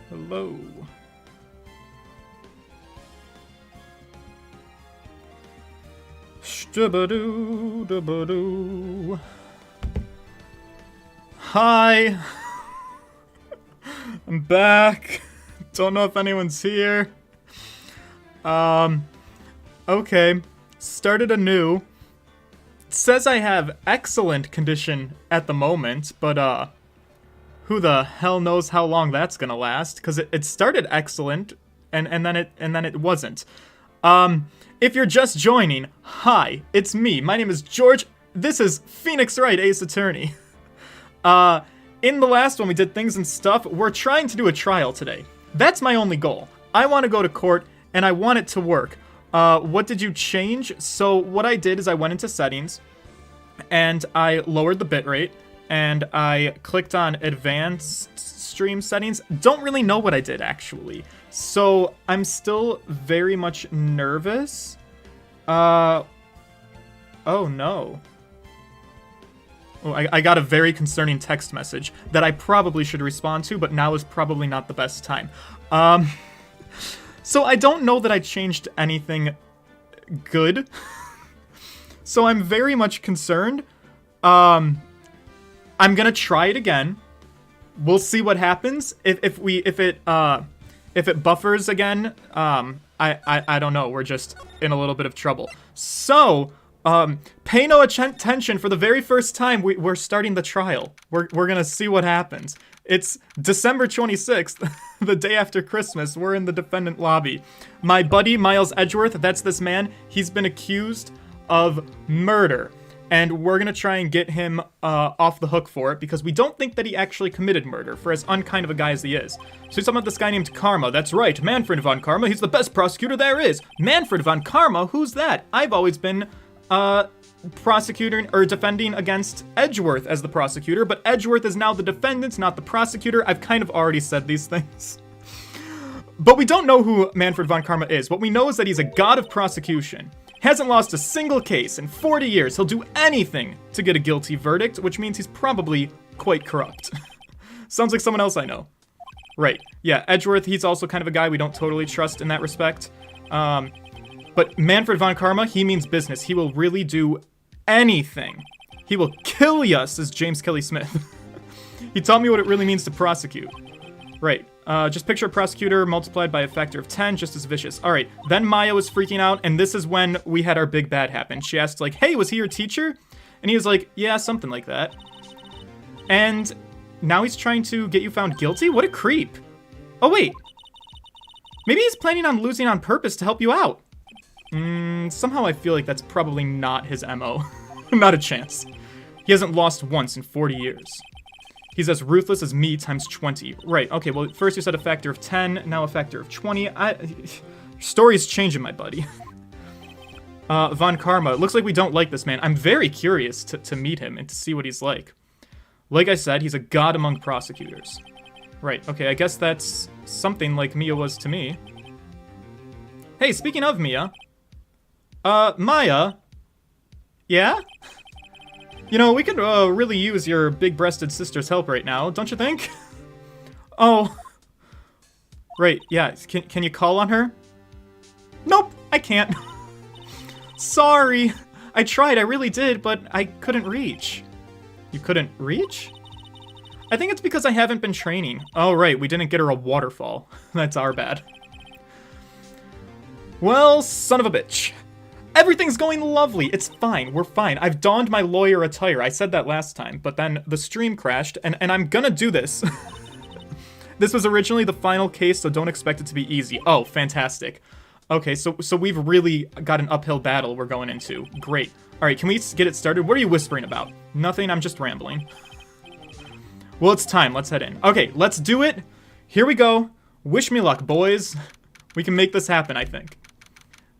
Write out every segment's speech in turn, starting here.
Hello. Shtubadoo. Hi. I'm back. Don't know if anyone's here. Okay. Started anew. It says I have excellent condition at the moment, but who the hell knows how long that's gonna last? Because it started excellent, and then it wasn't. If you're just joining, hi, it's me. My name is George. This is Phoenix Wright, Ace Attorney. In the last one we did things and stuff. We're trying to do a trial today. That's my only goal. I want to go to court, and I want it to work. What did you change? So what I did is I went into settings, and I lowered the bitrate, and I clicked on advanced stream settings. Don't really know what I did, actually. So I'm still very much nervous. Oh no. Oh, I got a very concerning text message that I probably should respond to, but now is probably not the best time. So I don't know that I changed anything good. So I'm very much concerned. I'm gonna try it again. We'll see what happens. If it buffers again, I don't know. We're just in a little bit of trouble. So, pay no attention. For the very first time, we're starting the trial. We're gonna see what happens. It's December 26th, the day after Christmas. We're in the defendant lobby. My buddy, Miles Edgeworth, that's this man. He's been accused of murder. And we're gonna try and get him off the hook for it, because we don't think that he actually committed murder, for as unkind of a guy as he is. So he's talking about this guy named Karma. That's right, Manfred von Karma. He's the best prosecutor there is. Manfred von Karma? Who's that? I've always been prosecuting or defending against Edgeworth as the prosecutor, but Edgeworth is now the defendant, not the prosecutor. I've kind of already said these things. But we don't know who Manfred von Karma is. What we know is that he's a god of prosecution. Hasn't lost a single case in 40 years. He'll do anything to get a guilty verdict, which means he's probably quite corrupt. Sounds like someone else I know. Right. Yeah, Edgeworth, he's also kind of a guy we don't totally trust in that respect. But Manfred von Karma, he means business. He will really do anything. He will kill ya, says James Kelly Smith. He taught me what it really means to prosecute. Right. Just picture a prosecutor multiplied by a factor of 10, just as vicious. Alright, then Maya was freaking out, and this is when we had our big bad happen. She asked, like, hey, was he your teacher? And he was like, yeah, something like that. And now he's trying to get you found guilty? What a creep. Oh, wait. Maybe he's planning on losing on purpose to help you out. Somehow I feel like that's probably not his MO. Not a chance. He hasn't lost once in 40 years. He's as ruthless as me times 20. Right, okay, well, first you said a factor of 10, now a factor of 20. Your story's changing, my buddy. Von Karma. Looks like we don't like this man. I'm very curious to meet him and to see what he's like. Like I said, he's a god among prosecutors. Right, okay, I guess that's something like Mia was to me. Hey, speaking of Mia. Maya? Yeah? You know, we could really use your big-breasted sister's help right now, don't you think? Oh. Right, yeah, can you call on her? Nope, I can't. Sorry. I tried, I really did, but I couldn't reach. You couldn't reach? I think it's because I haven't been training. Oh, right, we didn't get her a waterfall. That's our bad. Well, son of a bitch. Everything's going lovely. It's fine. We're fine. I've donned my lawyer attire. I said that last time, but then the stream crashed, and I'm gonna do this. This was originally the final case, so don't expect it to be easy. Oh, fantastic. Okay, so we've really got an uphill battle we're going into. Great. All right, can we get it started? What are you whispering about? Nothing, I'm just rambling. Well, it's time. Let's head in. Okay, let's do it. Here we go. Wish me luck, boys. We can make this happen, I think.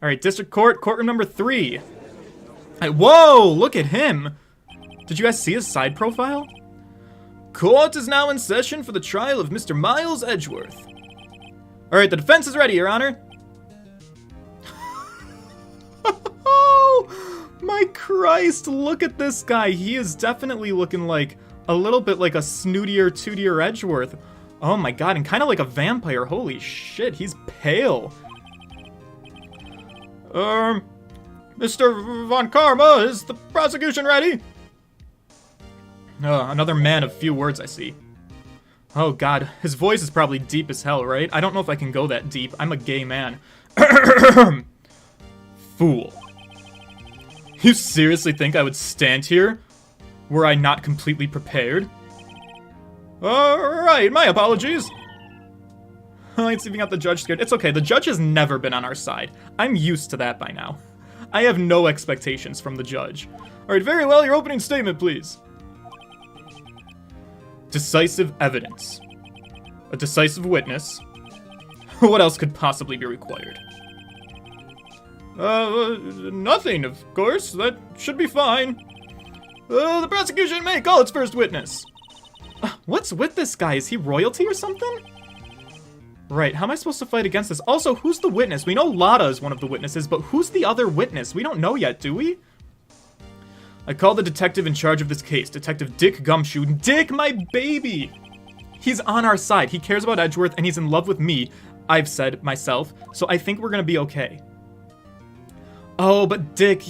All right, District Court, courtroom number 3. Whoa, look at him. Did you guys see his side profile? Court is now in session for the trial of Mr. Miles Edgeworth. All right, the defense is ready, Your Honor. Oh, my Christ, look at this guy. He is definitely looking like a little bit like a snootier, tootier Edgeworth. Oh my god, and kind of like a vampire. Holy shit, he's pale. Mr. Von Karma, is the prosecution ready? Another man of few words, I see. Oh god, his voice is probably deep as hell, right? I don't know if I can go that deep. I'm a gay man. Fool. You seriously think I would stand here? Were I not completely prepared? Alright, my apologies. It's even got the judge scared. It's okay, the judge has never been on our side. I'm used to that by now. I have no expectations from the judge. Alright, very well, your opening statement, please. Decisive evidence. A decisive witness. What else could possibly be required? Nothing, of course. That should be fine. The prosecution may call its first witness. What's with this guy? Is he royalty or something? Right, how am I supposed to fight against this? Also, who's the witness? We know Lada is one of the witnesses, but who's the other witness? We don't know yet, do we? I call the detective in charge of this case, Detective Dick Gumshoe. Dick, my baby! He's on our side. He cares about Edgeworth, and he's in love with me, I've said myself, so I think we're gonna be okay. Oh, but Dick,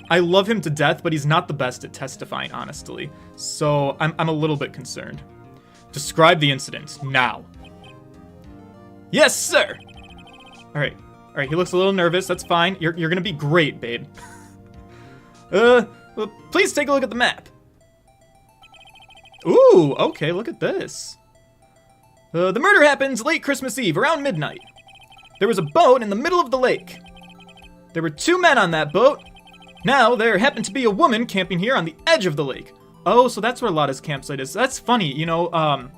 I love him to death, but he's not the best at testifying, honestly. So, I'm a little bit concerned. Describe the incident, now. Yes, sir! Alright, he looks a little nervous, that's fine. You're gonna be great, babe. Well, please take a look at the map. Ooh, okay, look at this. The murder happens late Christmas Eve, around midnight. There was a boat in the middle of the lake. There were 2 men on that boat. Now, there happened to be a woman camping here on the edge of the lake. Oh, so that's where Lada's campsite is. That's funny, you know,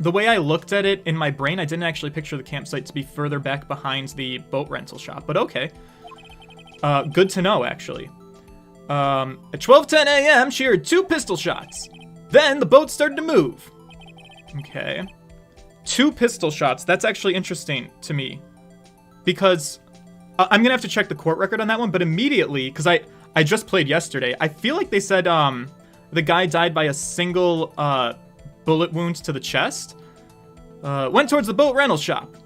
the way I looked at it in my brain, I didn't actually picture the campsite to be further back behind the boat rental shop, but okay. Good to know, actually. At 12:10 a.m., she heard 2 pistol shots. Then the boat started to move. Okay. 2 pistol shots. That's actually interesting to me. Because I'm gonna have to check the court record on that one, but immediately, because I just played yesterday, I feel like they said the guy died by a single bullet wound to the chest. Went towards the boat rental shop.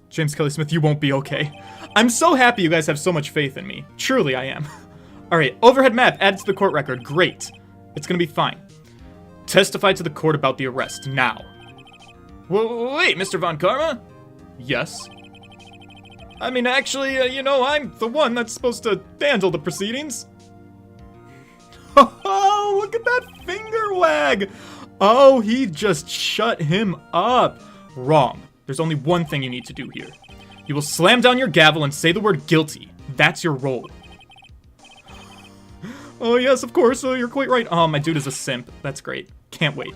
James Kelly Smith, you won't be okay. I'm so happy you guys have so much faith in me. Truly, I am. Alright, overhead map added to the court record. Great. It's gonna be fine. Testify to the court about the arrest, now. Wait, Mr. Von Karma? Yes. I mean, actually, you know, I'm the one that's supposed to handle the proceedings. Oh, look at that finger wag! Oh, he just shut him up. Wrong. There's only one thing you need to do here. You will slam down your gavel and say the word guilty. That's your role. Oh, yes, of course. You're quite right. Oh, my dude is a simp. That's great. Can't wait.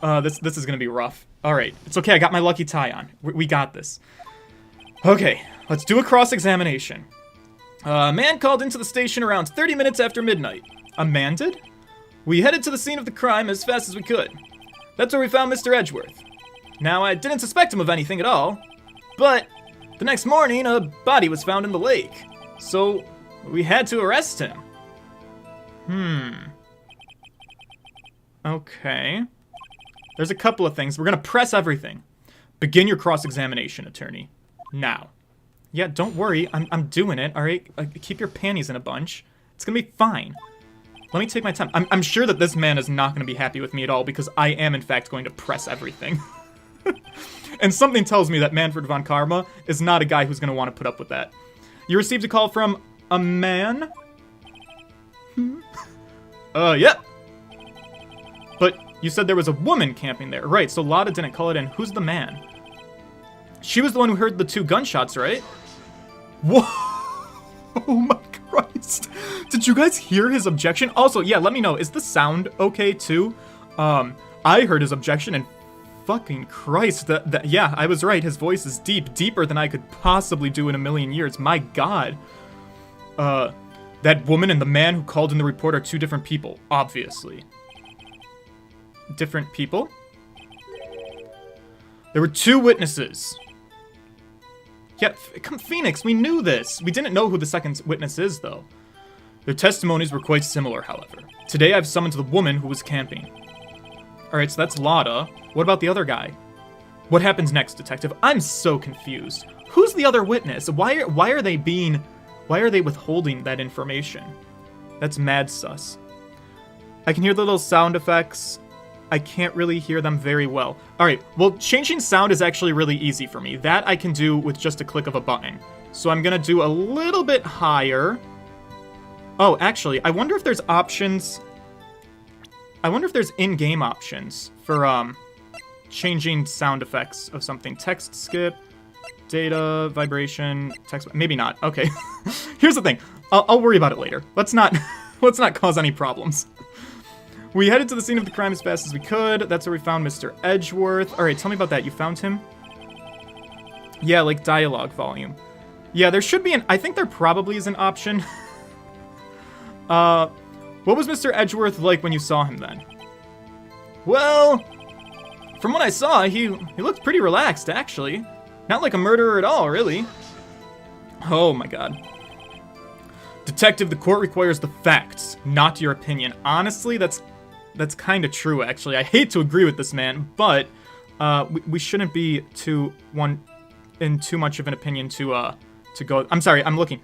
This is gonna be rough. Alright, it's okay. I got my lucky tie on. We got this. Okay, let's do a cross-examination. A man called into the station around 30 minutes after midnight. A man did? We headed to the scene of the crime as fast as we could. That's where we found Mr. Edgeworth. Now, I didn't suspect him of anything at all, but the next morning, a body was found in the lake. So, we had to arrest him. Okay. There's a couple of things. We're gonna press everything. Begin your cross-examination, attorney. Now. Yeah, don't worry. I'm doing it, alright? Keep your panties in a bunch. It's gonna be fine. Let me take my time. I'm sure that this man is not gonna be happy with me at all because I am, in fact, going to press everything. And something tells me that Manfred von Karma is not a guy who's gonna want to put up with that. You received a call from a man? Yep. But you said there was a woman camping there. Right, so Lada didn't call it in. Who's the man? She was the one who heard the 2 gunshots, right? Whoa! Oh my Christ. Did you guys hear his objection? Also, yeah, let me know. Is the sound okay, too? I heard his objection, and fucking Christ. Yeah, I was right. His voice is deep. Deeper than I could possibly do in a million years. My God. That woman and the man who called in the report are 2 different people, obviously. Different people? There were 2 witnesses. Yeah, come Phoenix, we knew this. We didn't know who the second witness is, though. Their testimonies were quite similar, however. Today I've summoned the woman who was camping. Alright, so that's Lotta. What about the other guy? What happens next, detective? I'm so confused. Who's the other witness? Why are they withholding that information? That's mad sus. I can hear the little sound effects. I can't really hear them very well. Alright, well, changing sound is actually really easy for me. That I can do with just a click of a button. So I'm gonna do a little bit higher. Oh, actually, I wonder if there's options. I wonder if there's in-game options for, changing sound effects of something. Text skip, data, vibration, text, maybe not. Okay. Here's the thing. I'll worry about it later. Let's not cause any problems. We headed to the scene of the crime as fast as we could. That's where we found Mr. Edgeworth. All right, tell me about that. You found him? Yeah, like dialogue volume. Yeah, there should be I think there probably is an option. What was Mr. Edgeworth like when you saw him then? Well, from what I saw, he looked pretty relaxed, actually. Not like a murderer at all, really. Oh my god. Detective, the court requires the facts, not your opinion. Honestly, that's kind of true, actually. I hate to agree with this man, but we shouldn't be in too much of an opinion to go. I'm sorry, I'm looking.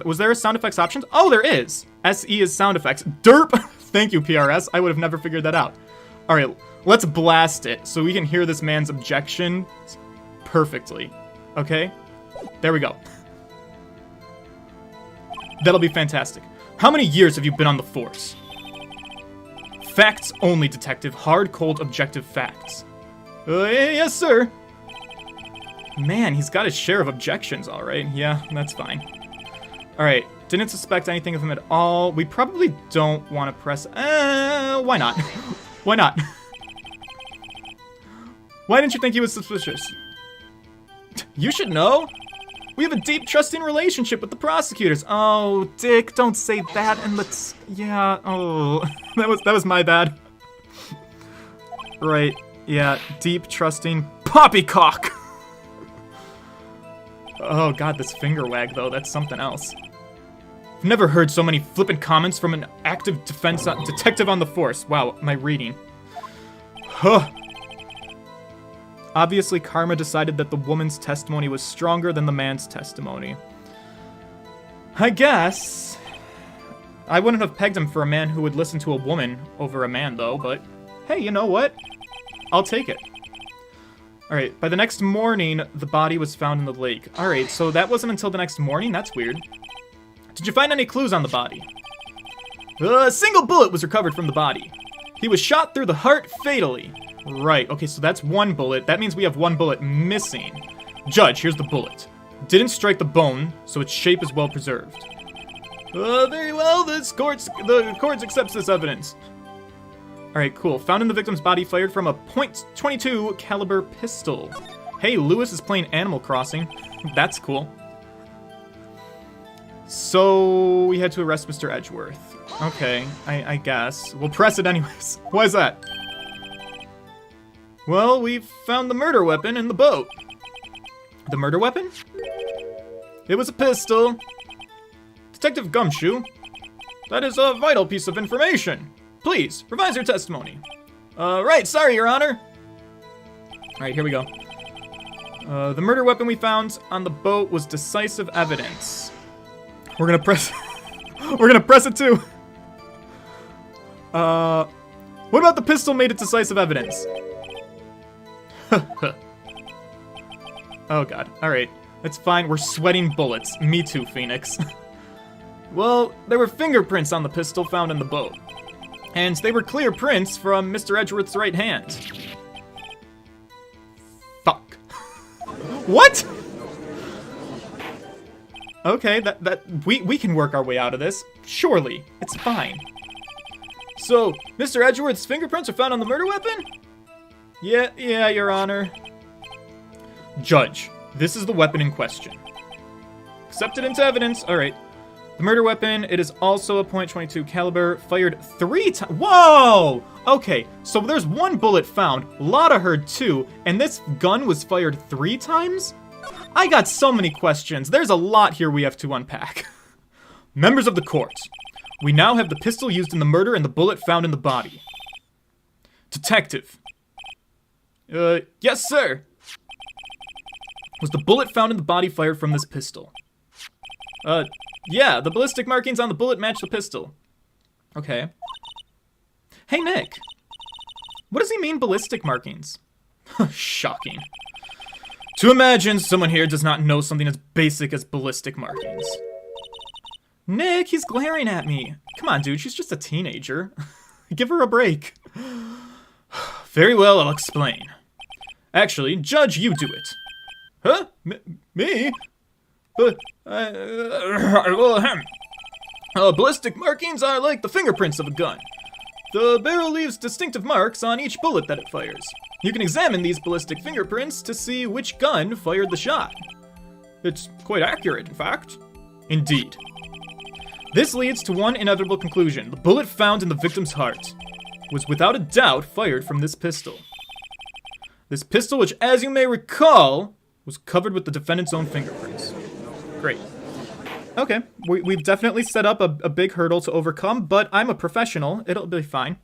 Was there a sound effects options? Oh, there is. SE is sound effects. Derp. Thank you, PRS. I would have never figured that out. All right, let's blast it so we can hear this man's objection perfectly. Okay? There we go. That'll be fantastic. How many years have you been on the force? Facts only, detective. Hard, cold, objective facts. Yes, sir. Man, he's got his share of objections, all right. Yeah, that's fine. All right, didn't suspect anything of him at all. We probably don't want to press... why not? Why not? Why didn't you think he was suspicious? You should know. We have a deep, trusting relationship with the prosecutors. Oh, Dick, don't say that. And let's... Yeah, oh... That was my bad. Right, yeah, deep, trusting... Poppycock! Oh god, this finger wag, though, that's something else. I've never heard so many flippant comments from an active defense detective on the force. Wow, my reading. Huh. Obviously, Karma decided that the woman's testimony was stronger than the man's testimony. I guess. I wouldn't have pegged him for a man who would listen to a woman over a man, though, but hey, you know what? I'll take it. Alright, by the next morning, the body was found in the lake. Alright, so that wasn't until the next morning? That's weird. Did you find any clues on the body? A single bullet was recovered from the body. He was shot through the heart fatally. Right, okay, so that's one bullet. That means we have one bullet missing. Judge, here's the bullet. Didn't strike the bone, so its shape is well preserved. Very well, the court accepts this evidence. Alright, cool. Found in the victim's body, fired from a .22 caliber pistol. Hey, Lewis is playing Animal Crossing. That's cool. So, we had to arrest Mr. Edgeworth. Okay, I guess. We'll press it anyways. Why is that? Well, we found the murder weapon in the boat. The murder weapon? It was a pistol. Detective Gumshoe. That is a vital piece of information. Please, revise your testimony. Right, sorry, Your Honor. Alright, here we go. The murder weapon we found on the boat was decisive evidence. We're gonna press... We're gonna press it too. What about the pistol made it decisive evidence? Oh god, alright. It's fine, we're sweating bullets. Me too, Phoenix. Well, there were fingerprints on the pistol found in the boat. And they were clear prints from Mr. Edgeworth's right hand. Fuck. What? Okay, we can work our way out of this. Surely. It's fine. So, Mr. Edgeworth's fingerprints are found on the murder weapon? Yeah, Your Honor. Judge, this is the weapon in question. Accepted into evidence. Alright. The murder weapon, it is also a .22 caliber, fired 3 times. Whoa! Okay, so there's one bullet found, Lotta heard 2, and this gun was fired 3 times? I got so many questions. There's a lot here we have to unpack. Members of the court, we now have the pistol used in the murder and the bullet found in the body. Detective. Yes, sir. Was the bullet found in the body fired from this pistol? Yeah, the ballistic markings on the bullet match the pistol. Okay. Hey, Nick. What does he mean, ballistic markings? Shocking. To imagine someone here does not know something as basic as ballistic markings. Nick, he's glaring at me. Come on, dude, she's just a teenager. Give her a break. Very well, I'll explain. Actually, Judge, you do it. Huh? Me? But, ballistic markings are like the fingerprints of a gun. The barrel leaves distinctive marks on each bullet that it fires. You can examine these ballistic fingerprints to see which gun fired the shot. It's quite accurate, in fact. Indeed. This leads to one inevitable conclusion. The bullet found in the victim's heart was without a doubt fired from this pistol. This pistol, which, as you may recall, was covered with the defendant's own fingerprints. Great. Okay, we've definitely set up a big hurdle to overcome, but I'm a professional. It'll be fine.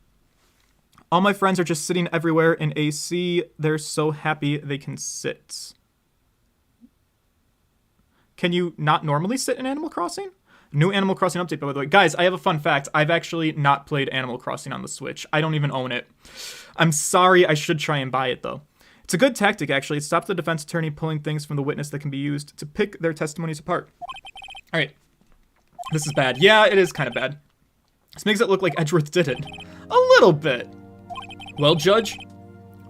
All my friends are just sitting everywhere in AC. They're so happy they can sit. Can you not normally sit in Animal Crossing? New Animal Crossing update, by the way. Guys, I have a fun fact. I've actually not played Animal Crossing on the Switch. I don't even own it. I'm sorry, I should try and buy it, though. It's a good tactic, actually. It stops the defense attorney pulling things from the witness that can be used to pick their testimonies apart. Alright. This is bad. Yeah, it is kind of bad. This makes it look like Edgeworth did it. A little bit. Well, Judge,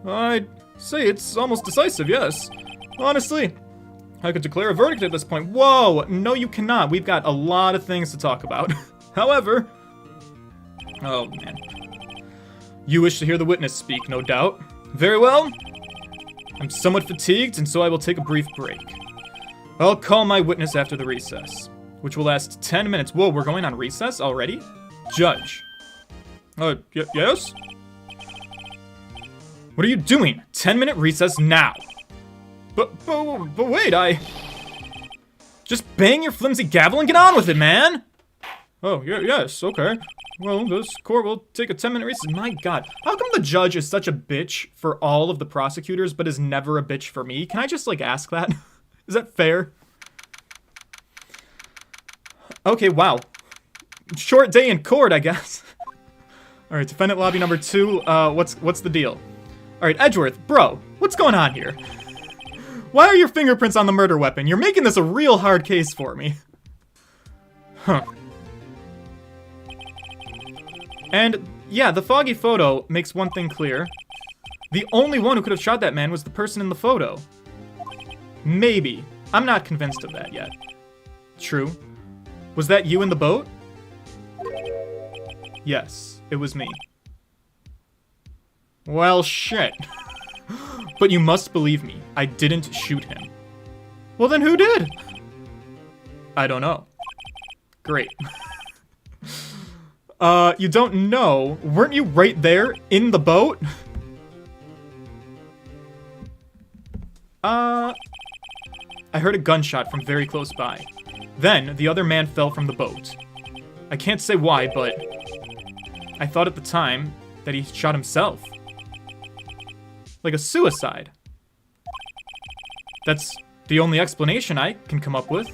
I'd say it's almost decisive, yes. Honestly, I could declare a verdict at this point. Whoa, no you cannot. We've got a lot of things to talk about. However, oh man. You wish to hear the witness speak, no doubt. Very well. I'm somewhat fatigued, and so I will take a brief break. I'll call my witness after the recess, which will last 10 minutes. Whoa, we're going on recess already? Judge. Yes? What are you doing? 10-minute recess now. But wait, just bang your flimsy gavel and get on with it, man! Oh, yes, okay. Well, this court will take a 10-minute recess. My god. How come the judge is such a bitch for all of the prosecutors, but is never a bitch for me? Can I just, like, ask that? Is that fair? Okay, wow. Short day in court, I guess. Alright, defendant lobby number 2. What's the deal? Alright, Edgeworth, bro, what's going on here? Why are your fingerprints on the murder weapon? You're making this a real hard case for me. Huh. And, yeah, the foggy photo makes one thing clear. The only one who could have shot that man was the person in the photo. Maybe. I'm not convinced of that yet. True. Was that you in the boat? Yes, it was me. Well, shit. But you must believe me, I didn't shoot him. Well, then who did? I don't know. Great. You don't know? Weren't you right there in the boat? I heard a gunshot from very close by. Then, the other man fell from the boat. I can't say why, but I thought at the time that he shot himself. Like a suicide. That's the only explanation I can come up with.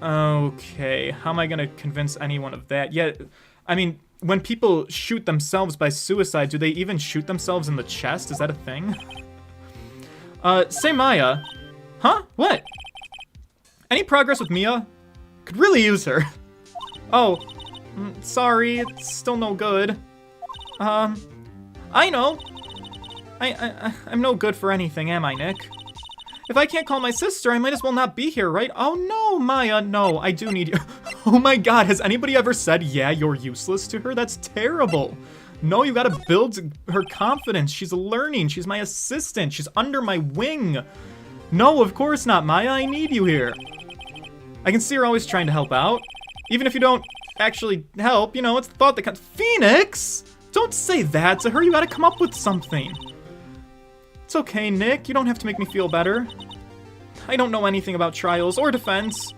Okay, how am I gonna convince anyone of that? Yeah, I mean, when people shoot themselves by suicide, do they even shoot themselves in the chest? Is that a thing? Say Maya. Huh? What? Any progress with Mia? Could really use her. Oh, sorry, it's still no good. I know. I'm no good for anything, am I, Nick? If I can't call my sister, I might as well not be here, right? Oh no, Maya, no, I do need you. Oh my god, has anybody ever said, yeah, you're useless to her? That's terrible. No, you gotta build her confidence. She's learning, she's my assistant, she's under my wing. No, of course not, Maya, I need you here. I can see her always trying to help out. Even if you don't actually help, you know, it's the thought that counts. Phoenix! Don't say that to her, you gotta come up with something. It's okay, Nick, you don't have to make me feel better. I don't know anything about trials or defense.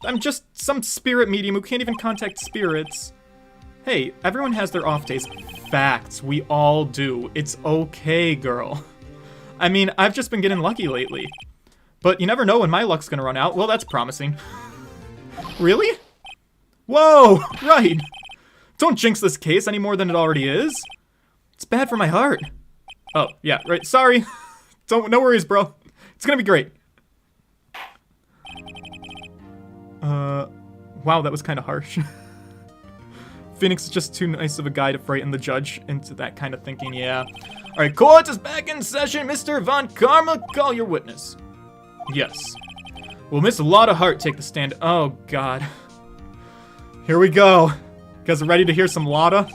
I'm just some spirit medium who can't even contact spirits. Hey, everyone has their off days. Facts. We all do. It's okay, girl. I mean, I've just been getting lucky lately. But you never know when my luck's gonna run out. Well, that's promising. Really? Whoa! Right! Don't jinx this case any more than it already is. It's bad for my heart. Oh, yeah, right. Sorry. No worries, bro. It's gonna be great. Wow, that was kind of harsh. Phoenix is just too nice of a guy to frighten the judge into that kind of thinking, yeah. Alright, court is back in session. Mr. Von Karma, call your witness. Yes. Will Miss Lotta Hart take the stand? Oh, God. Here we go. You guys are ready to hear some Lotta?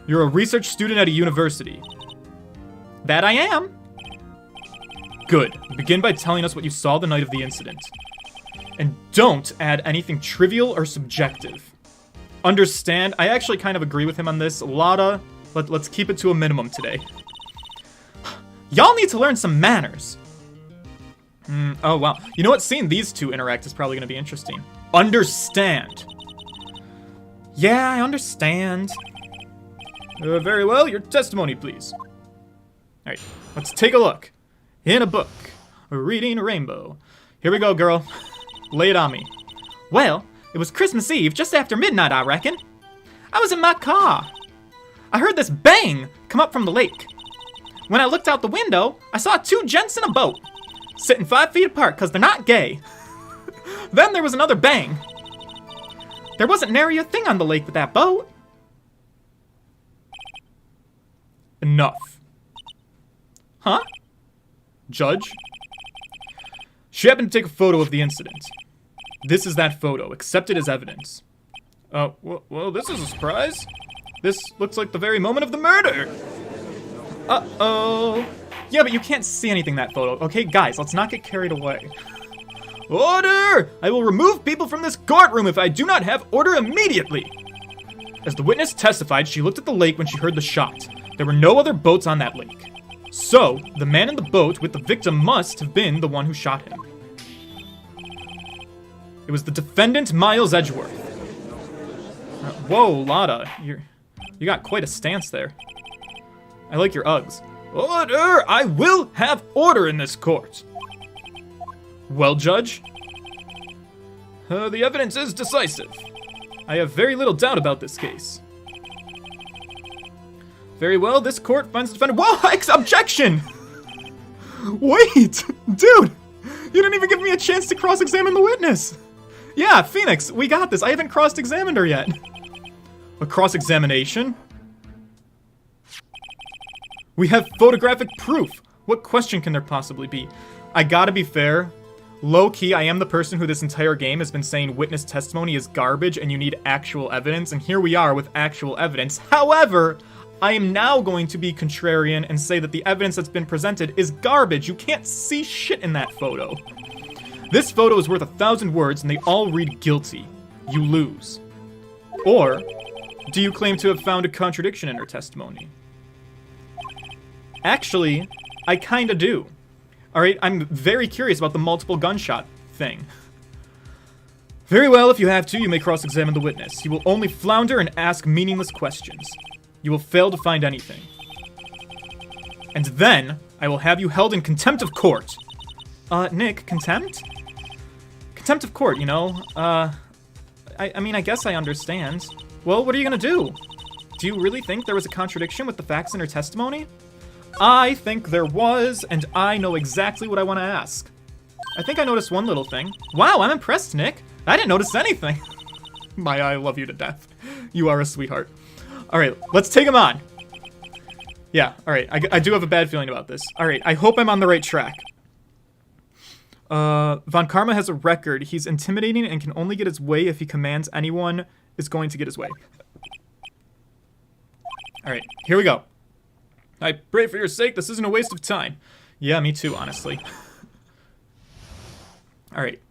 You're a research student at a university. That I am. Good. Begin by telling us what you saw the night of the incident. And don't add anything trivial or subjective. Understand? I actually kind of agree with him on this. Lotta, let's keep it to a minimum today. Y'all need to learn some manners. Oh, wow. You know what? Seeing these two interact is probably going to be interesting. Understand. Yeah, I understand. Very well. Your testimony, please. Alright, let's take a look. In a book. Reading a rainbow. Here we go, girl. Lay it on me. Well, it was Christmas Eve, just after midnight, I reckon. I was in my car. I heard this bang come up from the lake. When I looked out the window, I saw two gents in a boat, sitting 5 feet apart because they're not gay. Then there was another bang. There wasn't nary a thing on the lake with that boat. Enough. Huh? Judge? She happened to take a photo of the incident. This is that photo. Accept it as evidence. Well, this is a surprise. This looks like the very moment of the murder. Uh-oh. Yeah, but you can't see anything in that photo. Okay, guys, let's not get carried away. Order! I will remove people from this courtroom if I do not have order immediately. As the witness testified, she looked at the lake when she heard the shot. There were no other boats on that lake. So, the man in the boat with the victim must have been the one who shot him. It was the defendant, Miles Edgeworth. Whoa, Lotta, you got quite a stance there. I like your Uggs. Order! I will have order in this court. Well, Judge? The evidence is decisive. I have very little doubt about this case. Very well, this court finds the defendant— Whoa! Objection! Wait! Dude! You didn't even give me a chance to cross-examine the witness! Yeah, Phoenix, we got this. I haven't cross-examined her yet. A cross-examination? We have photographic proof. What question can there possibly be? I gotta be fair. Low-key, I am the person who this entire game has been saying witness testimony is garbage and you need actual evidence, and here we are with actual evidence. However, I am now going to be contrarian and say that the evidence that's been presented is garbage. You can't see shit in that photo. This photo is worth 1,000 words and they all read guilty. You lose. Or, do you claim to have found a contradiction in her testimony? Actually, I kinda do. Alright, I'm very curious about the multiple gunshot thing. Very well, if you have to, you may cross-examine the witness. You will only flounder and ask meaningless questions. You will fail to find anything. And then, I will have you held in contempt of court. Nick, contempt? Contempt of court, you know, I mean, I guess I understand. Well, what are you gonna do? Do you really think there was a contradiction with the facts in her testimony? I think there was, and I know exactly what I want to ask. I think I noticed one little thing. Wow, I'm impressed, Nick. I didn't notice anything. Maya, I love you to death. You are a sweetheart. Alright, let's take him on. Yeah, alright, I do have a bad feeling about this. Alright, I hope I'm on the right track. Von Karma has a record. He's intimidating and can only get his way if he commands anyone is going to get his way. Alright, here we go. I pray for your sake this isn't a waste of time. Yeah, me too, honestly. Alright.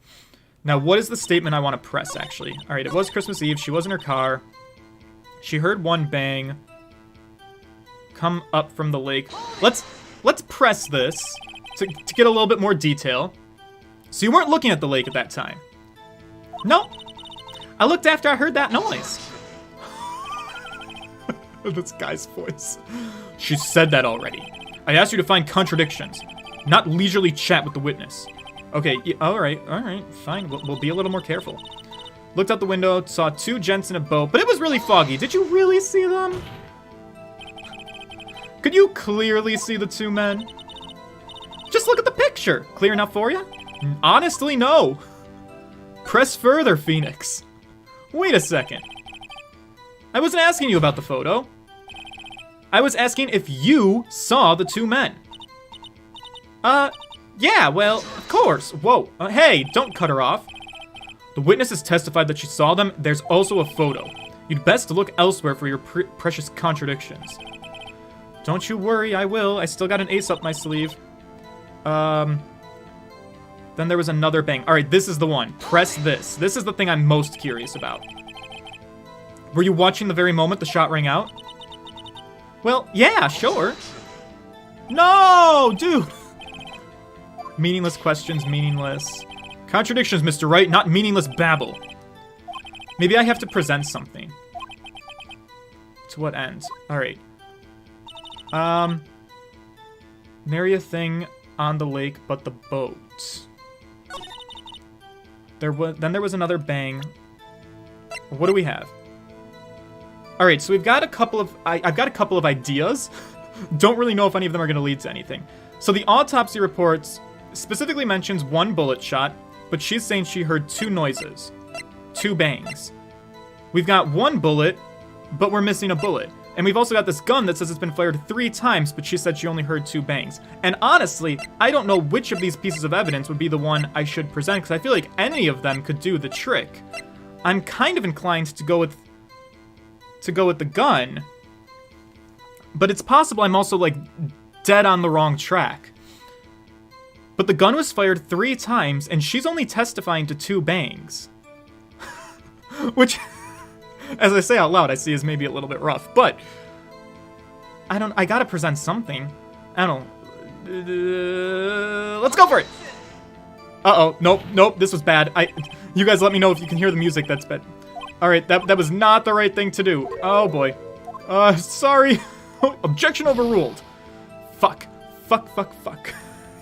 Now, what is the statement I want to press, actually? Alright, it was Christmas Eve. She was in her car. She heard one bang come up from the lake. Let's press this to get a little bit more detail. So you weren't looking at the lake at that time? Nope. I looked after I heard that noise. This guy's voice. She said that already. I asked you to find contradictions, not leisurely chat with the witness. Okay, all right, fine. We'll be a little more careful. Looked out the window, saw two gents in a boat, but it was really foggy. Did you really see them? Could you clearly see the two men? Just look at the picture. Clear enough for you? Honestly, no. Press further, Phoenix. Wait a second. I wasn't asking you about the photo. I was asking if you saw the two men. Yeah, well, of course. Whoa, hey, don't cut her off. The witness has testified that she saw them. There's also a photo. You'd best look elsewhere for your precious contradictions. Don't you worry, I will. I still got an ace up my sleeve. Then there was another bang. All right, this is the one. Press this. This is the thing I'm most curious about. Were you watching the very moment the shot rang out? Well, yeah, sure. No, dude. Meaningless questions, meaningless. Contradictions, Mr. Wright, not meaningless babble. Maybe I have to present something. To what end? All right. Nary a thing on the lake but the boat. Then there was another bang. What do we have? All right, so we've got a couple of I've got a couple of ideas. Don't really know if any of them are going to lead to anything. So the autopsy reports specifically mentions one bullet shot, but she's saying she heard two noises, two bangs. We've got one bullet, but we're missing a bullet. And we've also got this gun that says it's been fired 3 times, but she said she only heard 2 bangs. And honestly, I don't know which of these pieces of evidence would be the one I should present, because I feel like any of them could do the trick. I'm kind of inclined to go with the gun, but it's possible I'm also, like, dead on the wrong track. But the gun was fired 3 times, and she's only testifying to 2 bangs. Which, as I say out loud, I see as maybe a little bit rough. But, I gotta present something. I don't know. Let's go for it! Uh-oh. Nope, this was bad. You guys let me know if you can hear the music, that's bad. Alright, that was not the right thing to do. Oh boy. Sorry. Objection overruled. Fuck.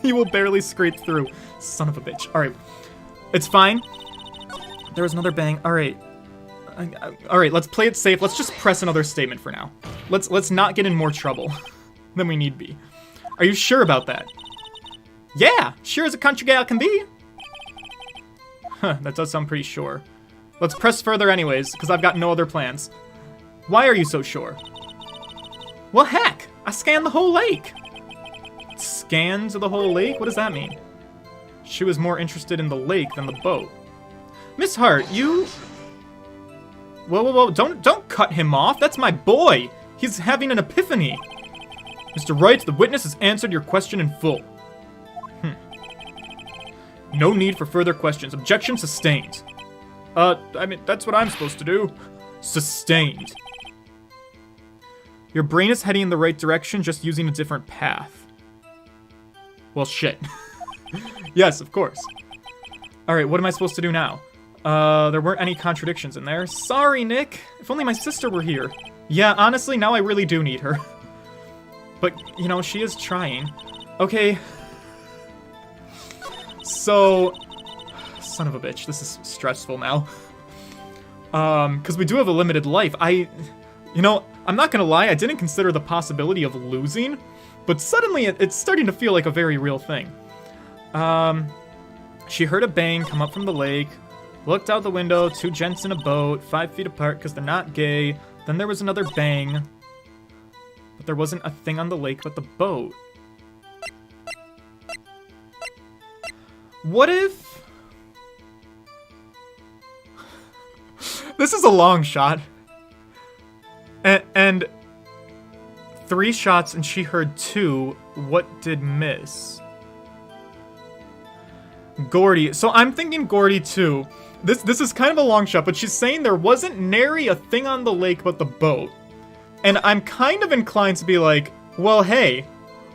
You will barely scrape through. Son of a bitch. Alright. It's fine. There was another bang. Alright. Alright, let's play it safe. Let's just press another statement for now. Let's not get in more trouble than we need be. Are you sure about that? Yeah, sure as a country gal can be. Huh, that does sound pretty sure. Let's press further anyways, because I've got no other plans. Why are you so sure? Well, heck, I scanned the whole lake. Scanned the whole lake? What does that mean? She was more interested in the lake than the boat. Miss Hart, you... Whoa, don't cut him off. That's my boy. He's having an epiphany. Mr. Wright, the witness has answered your question in full. No need for further questions. Objection sustained. I mean, that's what I'm supposed to do. Sustained. Your brain is heading in the right direction, just using a different path. Well, shit. Yes, of course. Alright, what am I supposed to do now? There weren't any contradictions in there. Sorry, Nick. If only my sister were here. Yeah, honestly, now I really do need her. But, you know, she is trying. Okay. So... Son of a bitch, this is stressful now. Because we do have a limited life. You know, I'm not gonna lie, I didn't consider the possibility of losing, but suddenly it's starting to feel like a very real thing. She heard a bang come up from the lake, looked out the window, 2 gents in a boat, 5 feet apart because they're not gay. Then there was another bang, but there wasn't a thing on the lake but the boat. What if... This is a long shot. And 3 shots and she heard 2. What did miss? Gordy. So I'm thinking Gordy too. This is kind of a long shot, but she's saying there wasn't nary a thing on the lake but the boat. And I'm kind of inclined to be like, well, hey,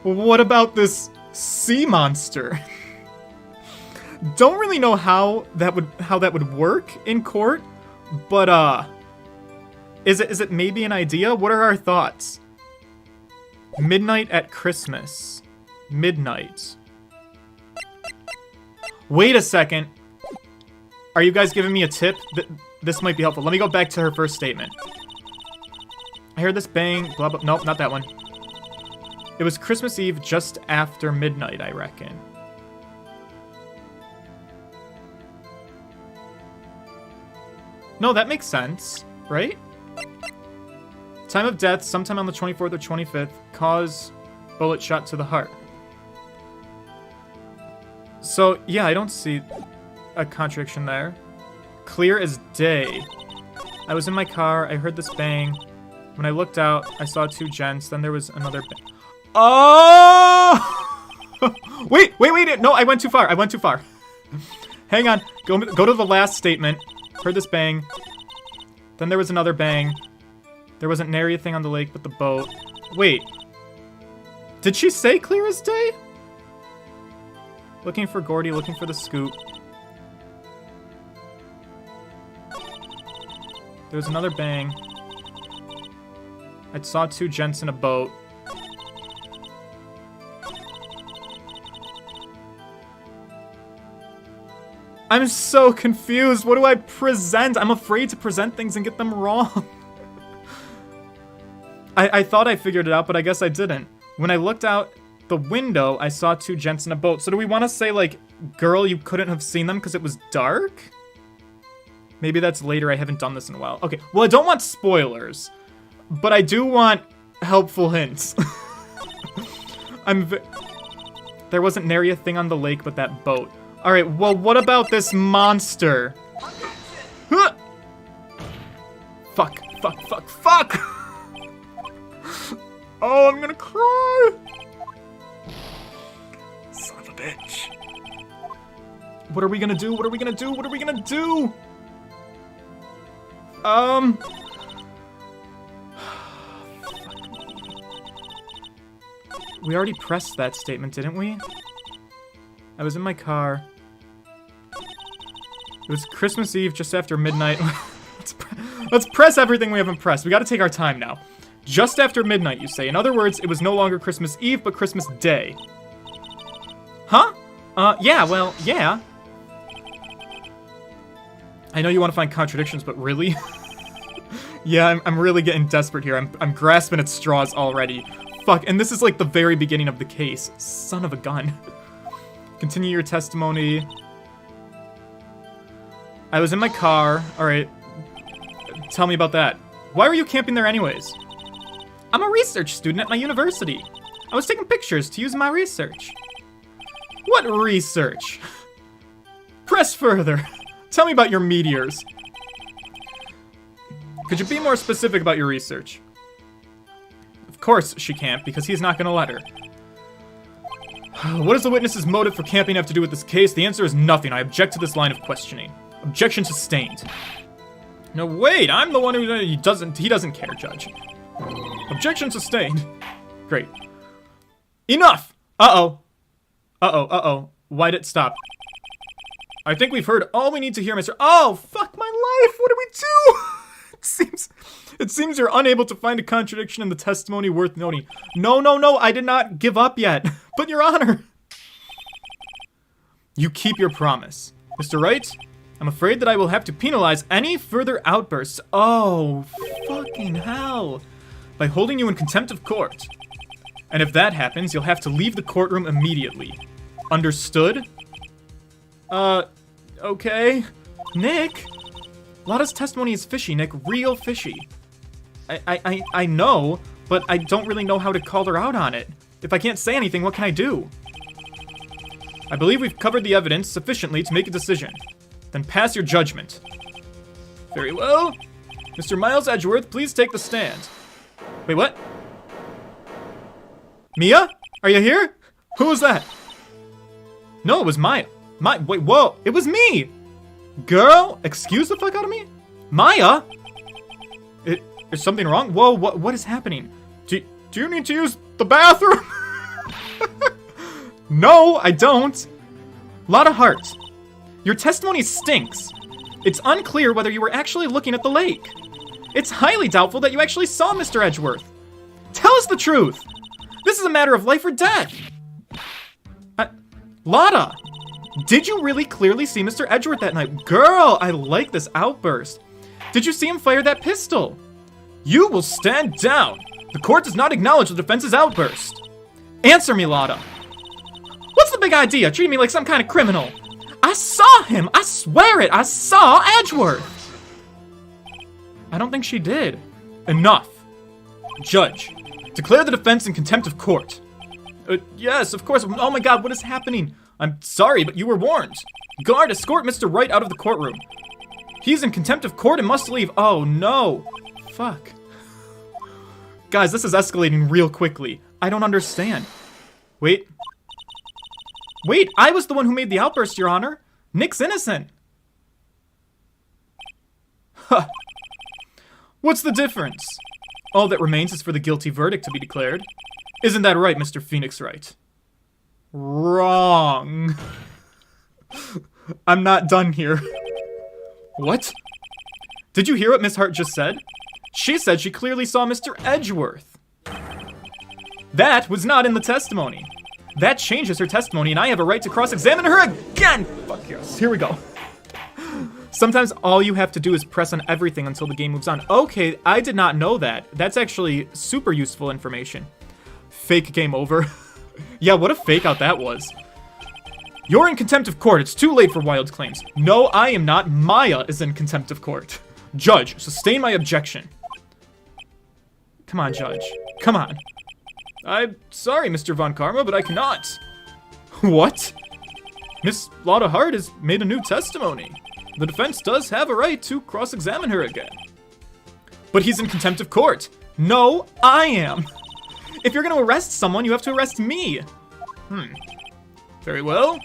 what about this sea monster? Don't really know how that would work in court, but Is it maybe an idea? What are our thoughts? Midnight at Christmas. Midnight. Wait a second. Are you guys giving me a tip? This might be helpful. Let me go back to her first statement. I heard this bang, blah, blah. Nope, not that one. It was Christmas Eve just after midnight, I reckon. No, that makes sense, right? Time of death, sometime on the 24th or 25th. Cause, bullet shot to the heart. So, yeah, I don't see a contradiction there. Clear as day. I was in my car, I heard this bang. When I looked out, I saw two gents, then there was another bang. Oh! wait, no, I went too far, Hang on, go to the last statement. Heard this bang. Then there was another bang. There wasn't nary a thing on the lake but the boat. Wait. Did she say clear as day? Looking for Gordy, looking for the scoop. There was another bang. I saw two gents in a boat. I'm so confused. What do I present? I'm afraid to present things and get them wrong. I thought I figured it out, but I guess I didn't. When I looked out the window, I saw two gents in a boat. So do we want to say, like, girl, you couldn't have seen them because it was dark? Maybe that's later. I haven't done this in a while. Okay, well, I don't want spoilers, but I do want helpful hints. There wasn't nary a thing on the lake but that boat. Alright, well, what about this monster? Huh! Fuck. Oh, I'm gonna cry! Son of a bitch. What are we gonna do? We already pressed that statement, didn't we? I was in my car. It was Christmas Eve just after midnight. Let's press everything we haven't pressed. We gotta take our time now. Just after midnight, you say. In other words, it was no longer Christmas Eve, but Christmas Day. Huh? Yeah, well, yeah. I know you want to find contradictions, but really? Yeah, I'm really getting desperate here. I'm grasping at straws already. Fuck, and this is like the very beginning of the case. Son of a gun. Continue your testimony. I was in my car. Alright. Tell me about that. Why were you camping there anyways? I'm a research student at my university. I was taking pictures to use in my research. What research? Press further. Tell me about your meteors. Could you be more specific about your research? Of course she can't, because he's not gonna let her. What does the witness's motive for camping have to do with this case? The answer is nothing. I object to this line of questioning. Objection sustained. No, wait, I'm the one who he doesn't care, Judge. Objection sustained. Great. Enough! Uh-oh. Why'd it stop? I think we've heard all we need to hear, Mr. Oh, fuck my life! What do we do? It seems you're unable to find a contradiction in the testimony worth noting. No, I did not give up yet. But Your Honor. You keep your promise. Mr. Wright, I'm afraid that I will have to penalize any further outbursts. Oh, fucking hell. By holding you in contempt of court. And if that happens, you'll have to leave the courtroom immediately. Understood? Okay. Nick? Lada's testimony is fishy, Nick. Real fishy. I know, but I don't really know how to call her out on it. If I can't say anything, what can I do? I believe we've covered the evidence sufficiently to make a decision. Then pass your judgment. Very well. Mr. Miles Edgeworth, please take the stand. Wait, what? Mia? Are you here? Who was that? No, it was Maya. Wait, whoa, it was me! Girl, excuse the fuck out of me? Maya? Is something wrong? Whoa, what is happening? Do you need to use the bathroom? No, I don't. Lot of heart. Your testimony stinks. It's unclear whether you were actually looking at the lake. It's highly doubtful that you actually saw Mr. Edgeworth. Tell us the truth. This is a matter of life or death. Lotta, did you really clearly see Mr. Edgeworth that night? Girl, I like this outburst. Did you see him fire that pistol? You will stand down. The court does not acknowledge the defense's outburst. Answer me, Lotta. What's the big idea? Treating me like some kind of criminal. I saw him. I swear it. I saw Edgeworth. I don't think she did. Enough. Judge, declare the defense in contempt of court. Yes, of course. Oh my god, what is happening? I'm sorry, but you were warned. Guard, escort Mr. Wright out of the courtroom. He's in contempt of court and must leave. Oh no. Fuck. Guys, this is escalating real quickly. I don't understand. Wait, I was the one who made the outburst, Your Honor. Nick's innocent. Huh. What's the difference? All that remains is for the guilty verdict to be declared. Isn't that right, Mr. Phoenix Wright? Wrong. I'm not done here. What? Did you hear what Miss Hart just said? She said she clearly saw Mr. Edgeworth. That was not in the testimony. That changes her testimony, and I have a right to cross-examine her again! Fuck yes. Here we go. Sometimes all you have to do is press on everything until the game moves on. Okay, I did not know that. That's actually super useful information. Fake game over. Yeah, what a fake out that was. You're in contempt of court. It's too late for wild claims. No, I am not. Maya is in contempt of court. Judge, sustain my objection. Come on, Judge. Come on. I'm sorry, Mr. Von Karma, but I cannot. What? Miss Lotta Hart has made a new testimony. The defense does have a right to cross-examine her again. But he's in contempt of court. No, I am. If you're gonna arrest someone, you have to arrest me. Very well.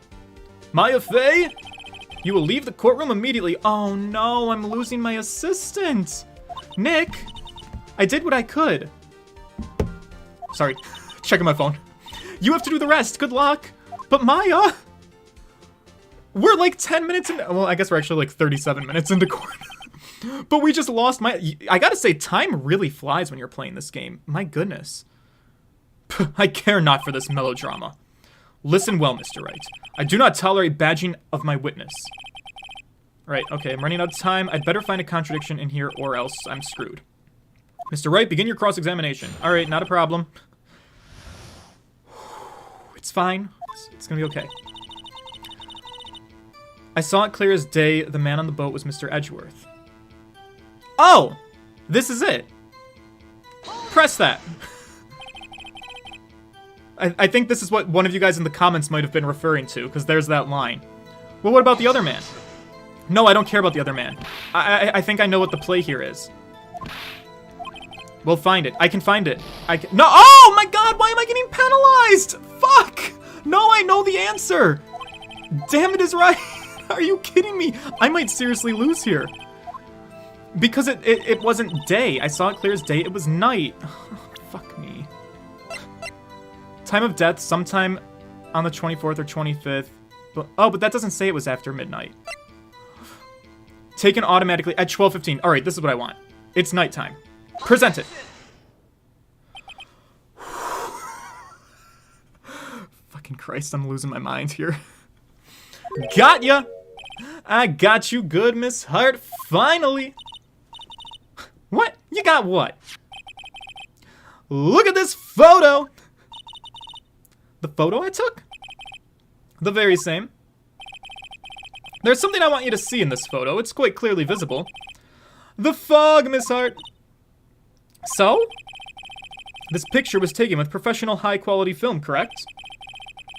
Maya Fey, you will leave the courtroom immediately. Oh no, I'm losing my assistant. Nick, I did what I could. Sorry, checking my phone. You have to do the rest, good luck. But Maya, we're like 10 minutes in, well, I guess we're actually like 37 minutes into court. But we just lost I gotta say, time really flies when you're playing this game. My goodness. I care not for this melodrama. Listen well, Mr. Wright. I do not tolerate badging of my witness. Right, okay, I'm running out of time. I'd better find a contradiction in here or else I'm screwed. Mr. Wright, begin your cross-examination. Alright, not a problem. It's fine. It's gonna be okay. I saw it clear as day. The man on the boat was Mr. Edgeworth. Oh! This is it. Press that. I think this is what one of you guys in the comments might have been referring to, because there's that line. Well, what about the other man? No, I don't care about the other man. I think I know what the play here is. We'll find it. I can find it. No! Oh my god, why am I getting penalized? Fuck! No, I know the answer! Damn, it is right! Are you kidding me? I might seriously lose here. Because it wasn't day. I saw it clear as day. It was night. Fuck me. Time of death, sometime on the 24th or 25th. But that doesn't say it was after midnight. Taken automatically at 12:15. Alright, this is what I want. It's nighttime. Present it. Fucking Christ, I'm losing my mind here. Got ya! I got you good, Miss Hart. Finally! What? You got what? Look at this photo! The photo I took? The very same. There's something I want you to see in this photo. It's quite clearly visible. The fog, Miss Hart. So? This picture was taken with professional high-quality film, correct?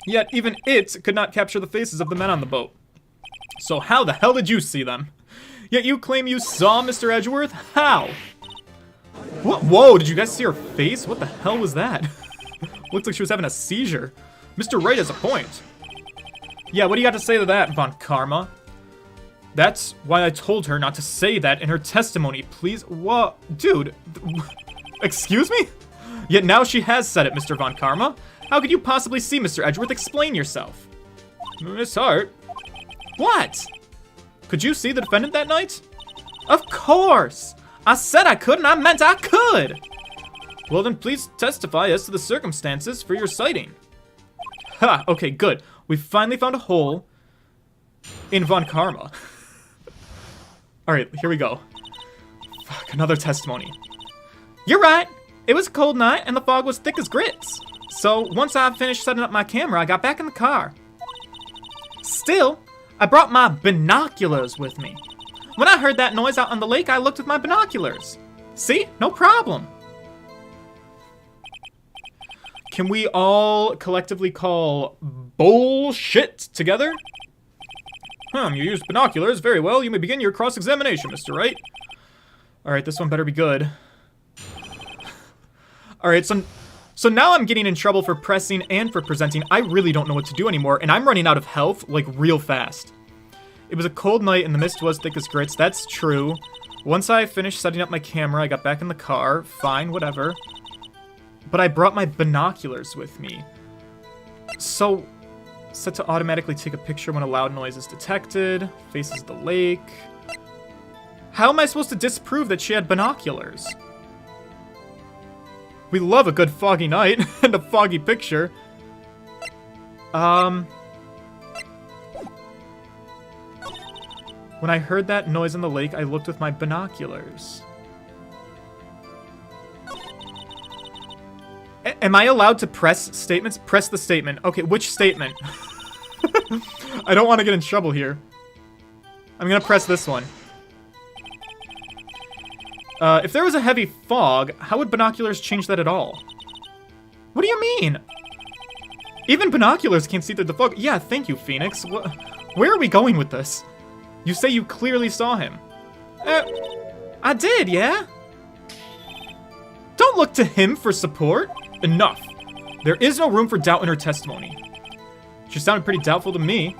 Yet even it could not capture the faces of the men on the boat. So how the hell did you see them? Yet you claim you saw Mr. Edgeworth? How? What? Whoa, did you guys see her face? What the hell was that? Looks like she was having a seizure. Mr. Wright has a point. Yeah, what do you got to say to that, Von Karma? That's why I told her not to say that in her testimony, please. Whoa, dude. Excuse me? Yet now she has said it, Mr. Von Karma. How could you possibly see Mr. Edgeworth? Explain yourself. Miss Hart. What? Could you see the defendant that night? Of course! I said I couldn't, I meant I could! Well then, please testify as to the circumstances for your sighting. Ha, okay, good. We finally found a hole in Von Karma. Alright, here we go. Fuck, another testimony. You're right. It was a cold night and the fog was thick as grits. So once I finished setting up my camera, I got back in the car. Still, I brought my binoculars with me. When I heard that noise out on the lake, I looked with my binoculars. See? No problem. Can we all collectively call bullshit together? You used binoculars. Very well. You may begin your cross-examination, Mr. Wright. Alright, this one better be good. Alright, so now I'm getting in trouble for pressing and for presenting. I really don't know what to do anymore, and I'm running out of health, like, real fast. It was a cold night, and the mist was thick as grits. That's true. Once I finished setting up my camera, I got back in the car. Fine, whatever. But I brought my binoculars with me. So, set to automatically take a picture when a loud noise is detected. Faces the lake. How am I supposed to disprove that she had binoculars? We love a good foggy night and a foggy picture. When I heard that noise in the lake, I looked with my binoculars. Am I allowed to press statements? Press the statement. Okay, which statement? I don't want to get in trouble here. I'm gonna press this one. If there was a heavy fog, how would binoculars change that at all? What do you mean? Even binoculars can't see through the fog. Yeah, thank you, Phoenix. Where are we going with this? You say you clearly saw him. I did, yeah? Don't look to him for support. Enough. There is no room for doubt in her testimony. She sounded pretty doubtful to me.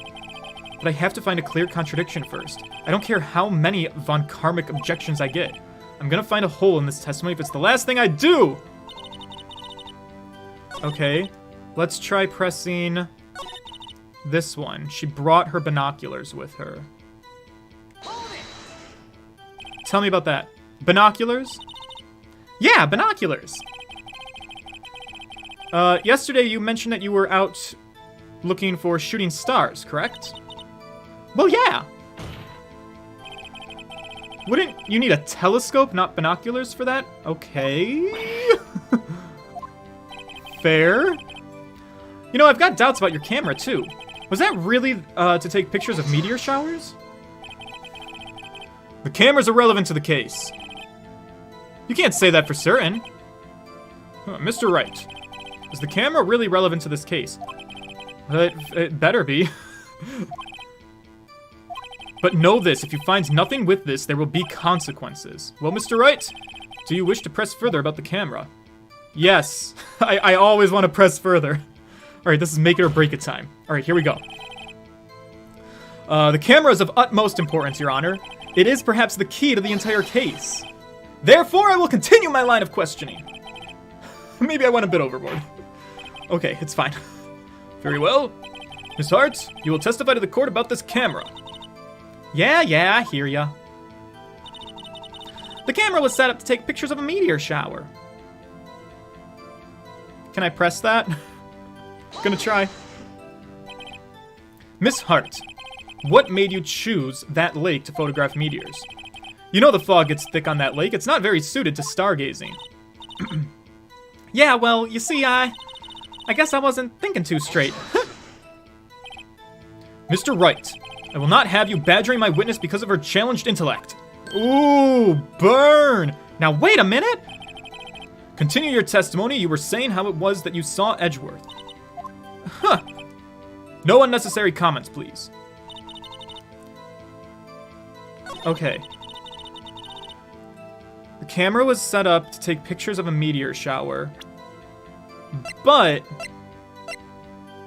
But I have to find a clear contradiction first. I don't care how many Von Karmic objections I get. I'm gonna find a hole in this testimony if it's the last thing I do! Okay. Let's try pressing this one. She brought her binoculars with her. Tell me about that. Binoculars? Yeah, binoculars! Yesterday you mentioned that you were out looking for shooting stars, correct? Well, yeah! Wouldn't you need a telescope, not binoculars for that? Okay. Fair. You know, I've got doubts about your camera, too. Was that really, to take pictures of meteor showers? The camera's irrelevant to the case. You can't say that for certain. Mr. Wright, is the camera really relevant to this case? It better be. But know this, if you find nothing with this, there will be consequences. Well, Mr. Wright, do you wish to press further about the camera? Yes, I always want to press further. Alright, this is make it or break it time. Alright, here we go. The camera is of utmost importance, Your Honor. It is perhaps the key to the entire case. Therefore, I will continue my line of questioning. Maybe I went a bit overboard. Okay, it's fine. Very well. Miss Hart, you will testify to the court about this camera. Yeah, I hear ya. The camera was set up to take pictures of a meteor shower. Can I press that? Gonna try. Miss Hart, what made you choose that lake to photograph meteors? You know the fog gets thick on that lake. It's not very suited to stargazing. Yeah, well, you see, I guess I wasn't thinking too straight. Mr. Wright, I will not have you badgering my witness because of her challenged intellect. Ooh, burn! Now wait a minute! Continue your testimony. You were saying how it was that you saw Edgeworth. Huh. No unnecessary comments, please. Okay. The camera was set up to take pictures of a meteor shower. But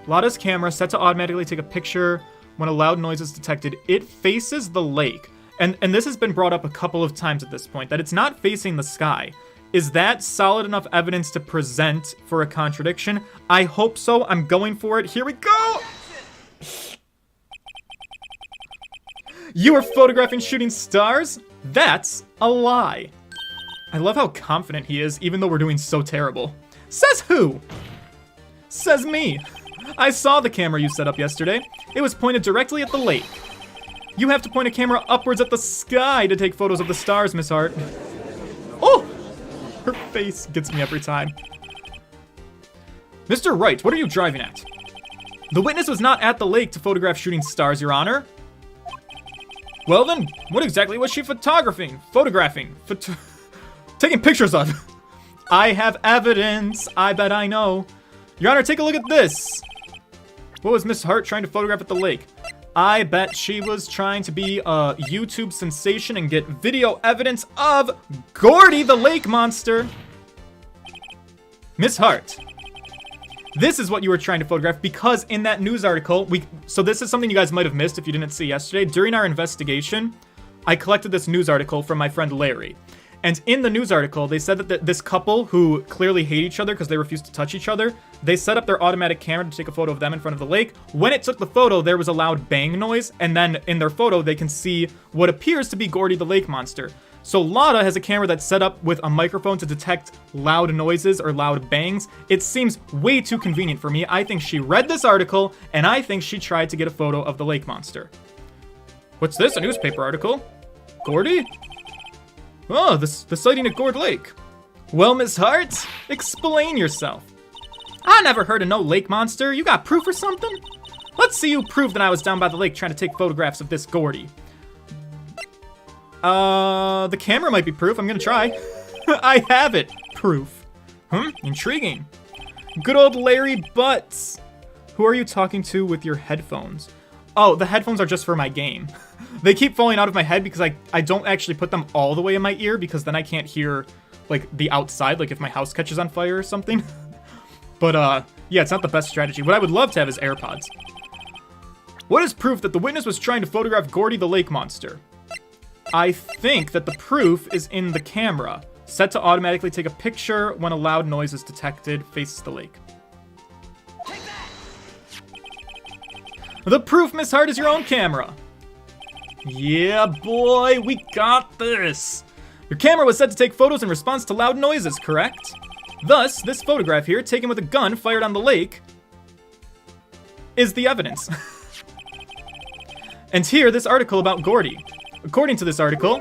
Lada's camera set to automatically take a picture when a loud noise is detected. It faces the lake. And this has been brought up a couple of times at this point, that it's not facing the sky. Is that solid enough evidence to present for a contradiction? I hope so. I'm going for it. Here we go! You are photographing shooting stars? That's a lie. I love how confident he is, even though we're doing so terrible. Says who? Says me. I saw the camera you set up yesterday. It was pointed directly at the lake. You have to point a camera upwards at the sky to take photos of the stars, Miss Hart. Oh! Her face gets me every time. Mr. Wright, what are you driving at? The witness was not at the lake to photograph shooting stars, Your Honor. Well then, what exactly was she photographing? Taking pictures of? I have evidence. I bet I know. Your Honor, take a look at this. What was Miss Hart trying to photograph at the lake? I bet she was trying to be a YouTube sensation and get video evidence of Gordy the lake monster. Miss Hart, this is what you were trying to photograph because in that news article, so this is something you guys might have missed if you didn't see yesterday. During our investigation, I collected this news article from my friend Larry. And in the news article, they said that this couple who clearly hate each other because they refuse to touch each other, they set up their automatic camera to take a photo of them in front of the lake. When it took the photo, there was a loud bang noise, and then in their photo, they can see what appears to be Gordy the lake monster. So Lotta has a camera that's set up with a microphone to detect loud noises or loud bangs. It seems way too convenient for me. I think she read this article, and I think she tried to get a photo of the lake monster. What's this? A newspaper article? Gordy? Oh, the sighting at Gord Lake. Well, Miss Hart, explain yourself. I never heard of no lake monster. You got proof or something? Let's see you prove that I was down by the lake trying to take photographs of this Gordy. The camera might be proof. I'm gonna try. I have it. Proof. Intriguing. Good old Larry Butts. Who are you talking to with your headphones? Oh, the headphones are just for my game. They keep falling out of my head because I don't actually put them all the way in my ear because then I can't hear, like, the outside, like if my house catches on fire or something. But, yeah, it's not the best strategy. What I would love to have is AirPods. What is proof that the witness was trying to photograph Gordy the lake monster? I think that the proof is in the camera. Set to automatically take a picture when a loud noise is detected, faces the lake. The proof, Miss Hart, is your own camera. Yeah, boy, we got this. Your camera was set to take photos in response to loud noises, correct? Thus, this photograph here, taken with a gun fired on the lake, is the evidence. And here, this article about Gordy. According to this article,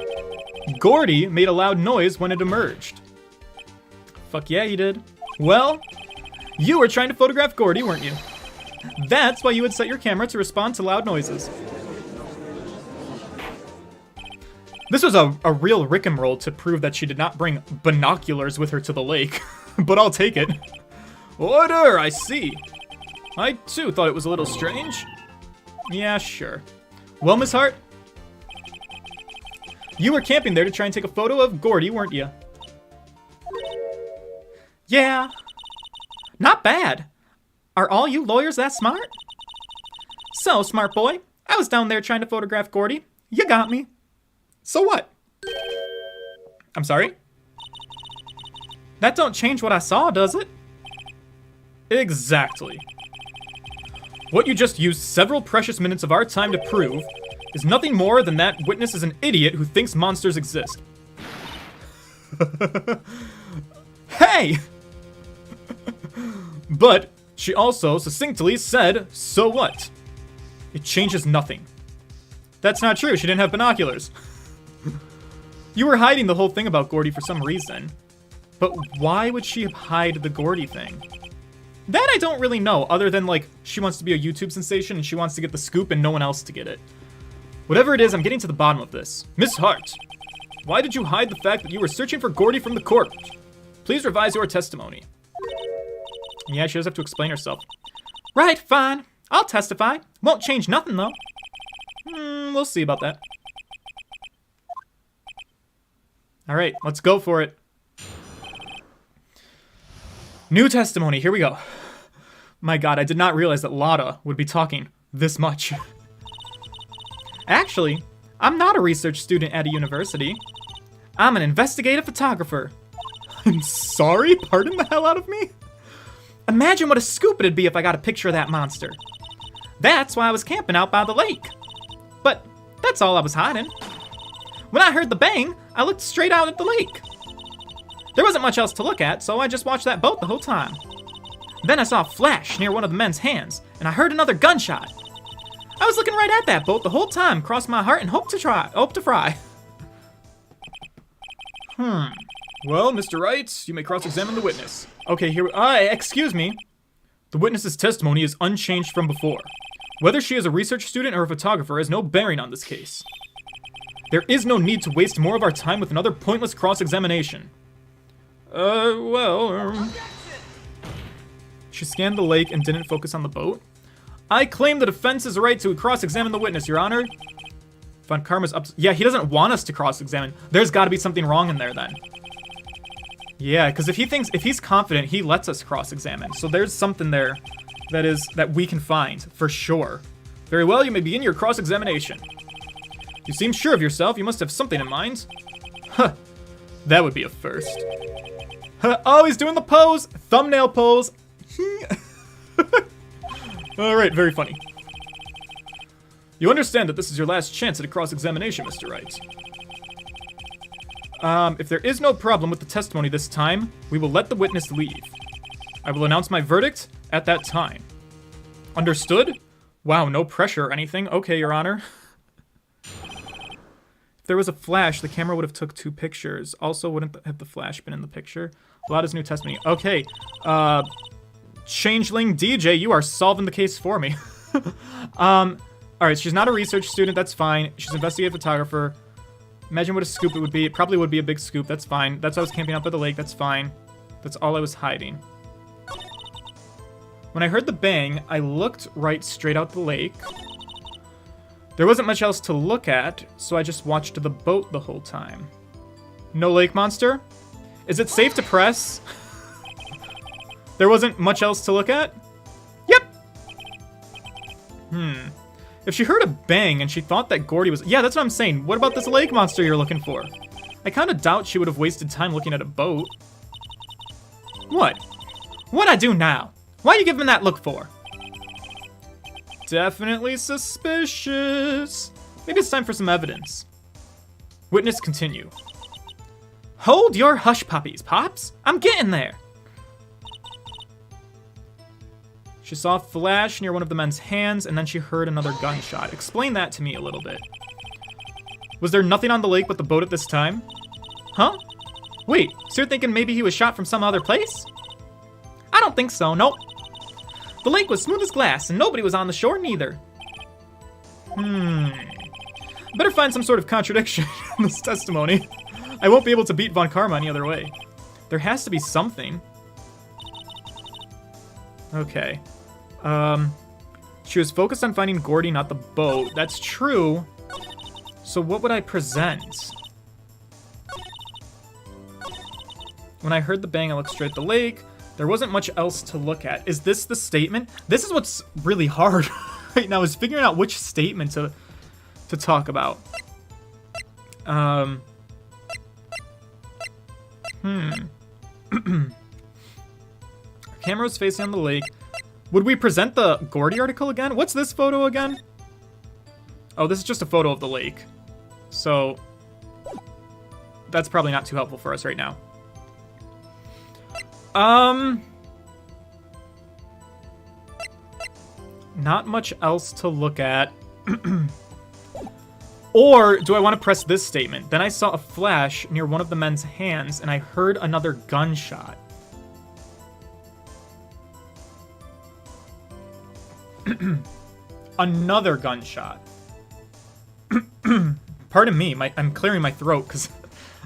Gordy made a loud noise when it emerged. Fuck yeah, he did. Well, you were trying to photograph Gordy, weren't you? That's why you would set your camera to respond to loud noises. This was a real rick'em-roll to prove that she did not bring binoculars with her to the lake, but I'll take it. Order, I see. I, too, thought it was a little strange. Yeah, sure. Well, Miss Hart, you were camping there to try and take a photo of Gordy, weren't you? Yeah. Not bad. Are all you lawyers that smart? So, smart boy, I was down there trying to photograph Gordy. You got me. So what? I'm sorry? That don't change what I saw, does it? Exactly. What you just used several precious minutes of our time to prove is nothing more than that witness is an idiot who thinks monsters exist. Hey! But she also succinctly said, so what? It changes nothing. That's not true, she didn't have binoculars. You were hiding the whole thing about Gordy for some reason. But why would she hide the Gordy thing? That I don't really know, other than, like, she wants to be a YouTube sensation and she wants to get the scoop and no one else to get it. Whatever it is, I'm getting to the bottom of this. Miss Hart, why did you hide the fact that you were searching for Gordy from the court? Please revise your testimony. Yeah, she does have to explain herself. Right, fine. I'll testify. Won't change nothing, though. We'll see about that. Alright, let's go for it. New testimony, here we go. My god, I did not realize that Lotta would be talking this much. Actually, I'm not a research student at a university. I'm an investigative photographer. I'm sorry? Pardon the hell out of me? Imagine what a scoop it'd be if I got a picture of that monster. That's why I was camping out by the lake. But that's all I was hiding. When I heard the bang, I looked straight out at the lake. There wasn't much else to look at, so I just watched that boat the whole time. Then I saw a flash near one of the men's hands, and I heard another gunshot. I was looking right at that boat the whole time, crossed my heart and hope to fry. Well, Mr. Wright, you may cross-examine the witness. Okay, here excuse me. The witness's testimony is unchanged from before. Whether she is a research student or a photographer has no bearing on this case. There is no need to waste more of our time with another pointless cross-examination. She scanned the lake and didn't focus on the boat. I claim the defense's right to cross-examine the witness, Your Honor. Von Karma's up. Yeah, he doesn't want us to cross-examine. There's got to be something wrong in there then. Yeah, because if he's confident, he lets us cross-examine. So there's something there that we can find for sure. Very well, you may begin your cross-examination. You seem sure of yourself. You must have something in mind. Huh. That would be a first. Huh. Oh, he's doing the pose. Thumbnail pose. Alright, very funny. You understand that this is your last chance at a cross-examination, Mr. Wright. If there is no problem with the testimony this time, we will let the witness leave. I will announce my verdict at that time. Understood? Wow, no pressure or anything. Okay, Your Honor. If there was a flash, the camera would have took 2 pictures. Also, wouldn't have the flash been in the picture? Lauda's new testimony. Okay, Changeling DJ, you are solving the case for me. Alright, she's not a research student, that's fine. She's an investigative photographer. Imagine what a scoop it would be. It probably would be a big scoop, that's fine. That's why I was camping out by the lake, that's fine. That's all I was hiding. When I heard the bang, I looked right straight out the lake. There wasn't much else to look at, so I just watched the boat the whole time. No lake monster? Is it safe to press? There wasn't much else to look at? Yep! If she heard a bang and she thought that Gordy was... Yeah, that's what I'm saying. What about this lake monster you're looking for? I kind of doubt she would have wasted time looking at a boat. What? What'd I do now? Why are you giving that look for? Definitely suspicious. Maybe it's time for some evidence. Witness continue. Hold your hush puppies, Pops. I'm getting there. She saw a flash near one of the men's hands, and then she heard another gunshot. Explain that to me a little bit. Was there nothing on the lake but the boat at this time? Huh? Wait, so you're thinking maybe he was shot from some other place? I don't think so, nope. The lake was smooth as glass, and nobody was on the shore neither. Better find some sort of contradiction in this testimony. I won't be able to beat Von Karma any other way. There has to be something. Okay. She was focused on finding Gordy, not the boat. That's true. So what would I present? When I heard the bang, I looked straight at the lake. There wasn't much else to look at. Is this the statement? This is what's really hard right now, is figuring out which statement to talk about. Camera's facing on the lake. Would we present the Gordy article again? What's this photo again? Oh, this is just a photo of the lake. So, that's probably not too helpful for us right now. Not much else to look at. Or do I want to press this statement? Then I saw a flash near one of the men's hands, and I heard another gunshot. Another gunshot. Pardon me, I'm clearing my throat because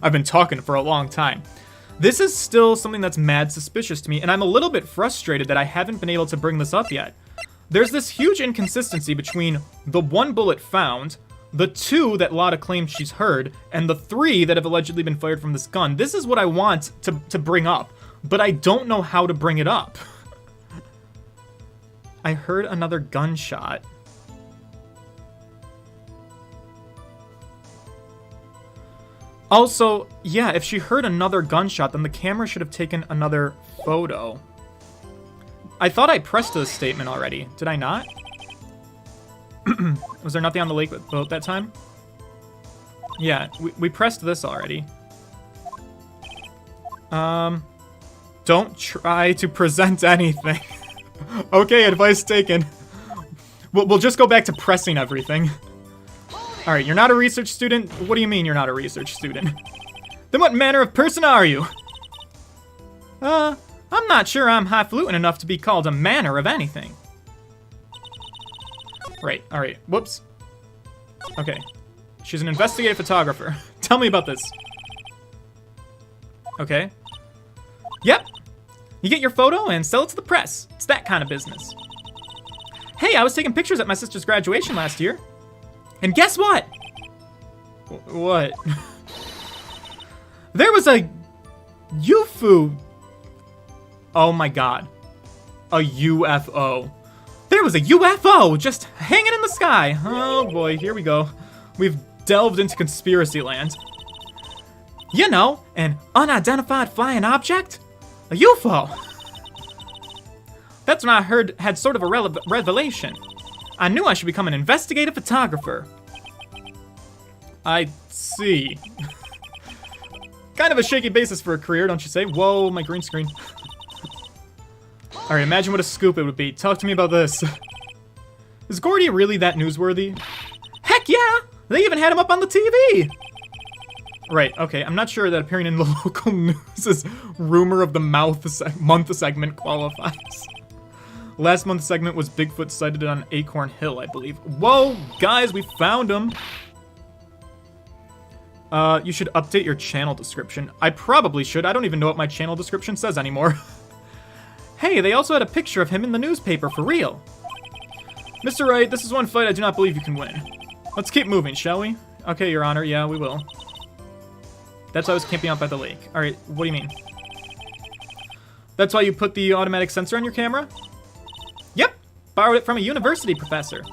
I've been talking for a long time. This is still something that's mad suspicious to me, and I'm a little bit frustrated that I haven't been able to bring this up yet. There's this huge inconsistency between the 1 bullet found, the 2 that Lauda claims she's heard, and the 3 that have allegedly been fired from this gun. This is what I want to bring up, but I don't know how to bring it up. I heard another gunshot. Also, yeah, if she heard another gunshot, then the camera should have taken another photo. I thought I pressed this statement already. Did I not? Was there nothing on the lake boat that time? Yeah, we pressed this already. Don't try to present anything. Okay, advice taken. We'll just go back to pressing everything. Alright, you're not a research student? What do you mean you're not a research student? Then what manner of person are you? I'm not sure I'm highfalutin enough to be called a manner of anything. Right, alright, whoops. Okay, she's an investigative photographer. Tell me about this. Okay. Yep. You get your photo and sell it to the press. It's that kind of business. Hey, I was taking pictures at my sister's graduation last year. And guess what? What? There was a UFO. Oh my god. A UFO. There was a UFO just hanging in the sky. Oh boy, here we go. We've delved into conspiracy land. You know, an unidentified flying object? A UFO. That's when I heard had sort of a revelation. I knew I should become an investigative photographer. I see. Kind of a shaky basis for a career, don't you say? Whoa, my green screen. Alright, imagine what a scoop it would be. Talk to me about this. Is Gordy really that newsworthy? Heck yeah! They even had him up on the TV! Right, okay, I'm not sure that appearing in the local news' rumor of the month segment qualifies. Last month's segment was Bigfoot sighted on Acorn Hill, I believe. Whoa, guys, we found him! You should update your channel description. I probably should. I don't even know what my channel description says anymore. Hey, they also had a picture of him in the newspaper, for real. Mr. Wright, this is one fight I do not believe you can win. Let's keep moving, shall we? Okay, Your Honor, yeah, we will. That's why I was camping out by the lake. Alright, what do you mean? That's why you put the automatic sensor on your camera? Yep, borrowed it from a university professor.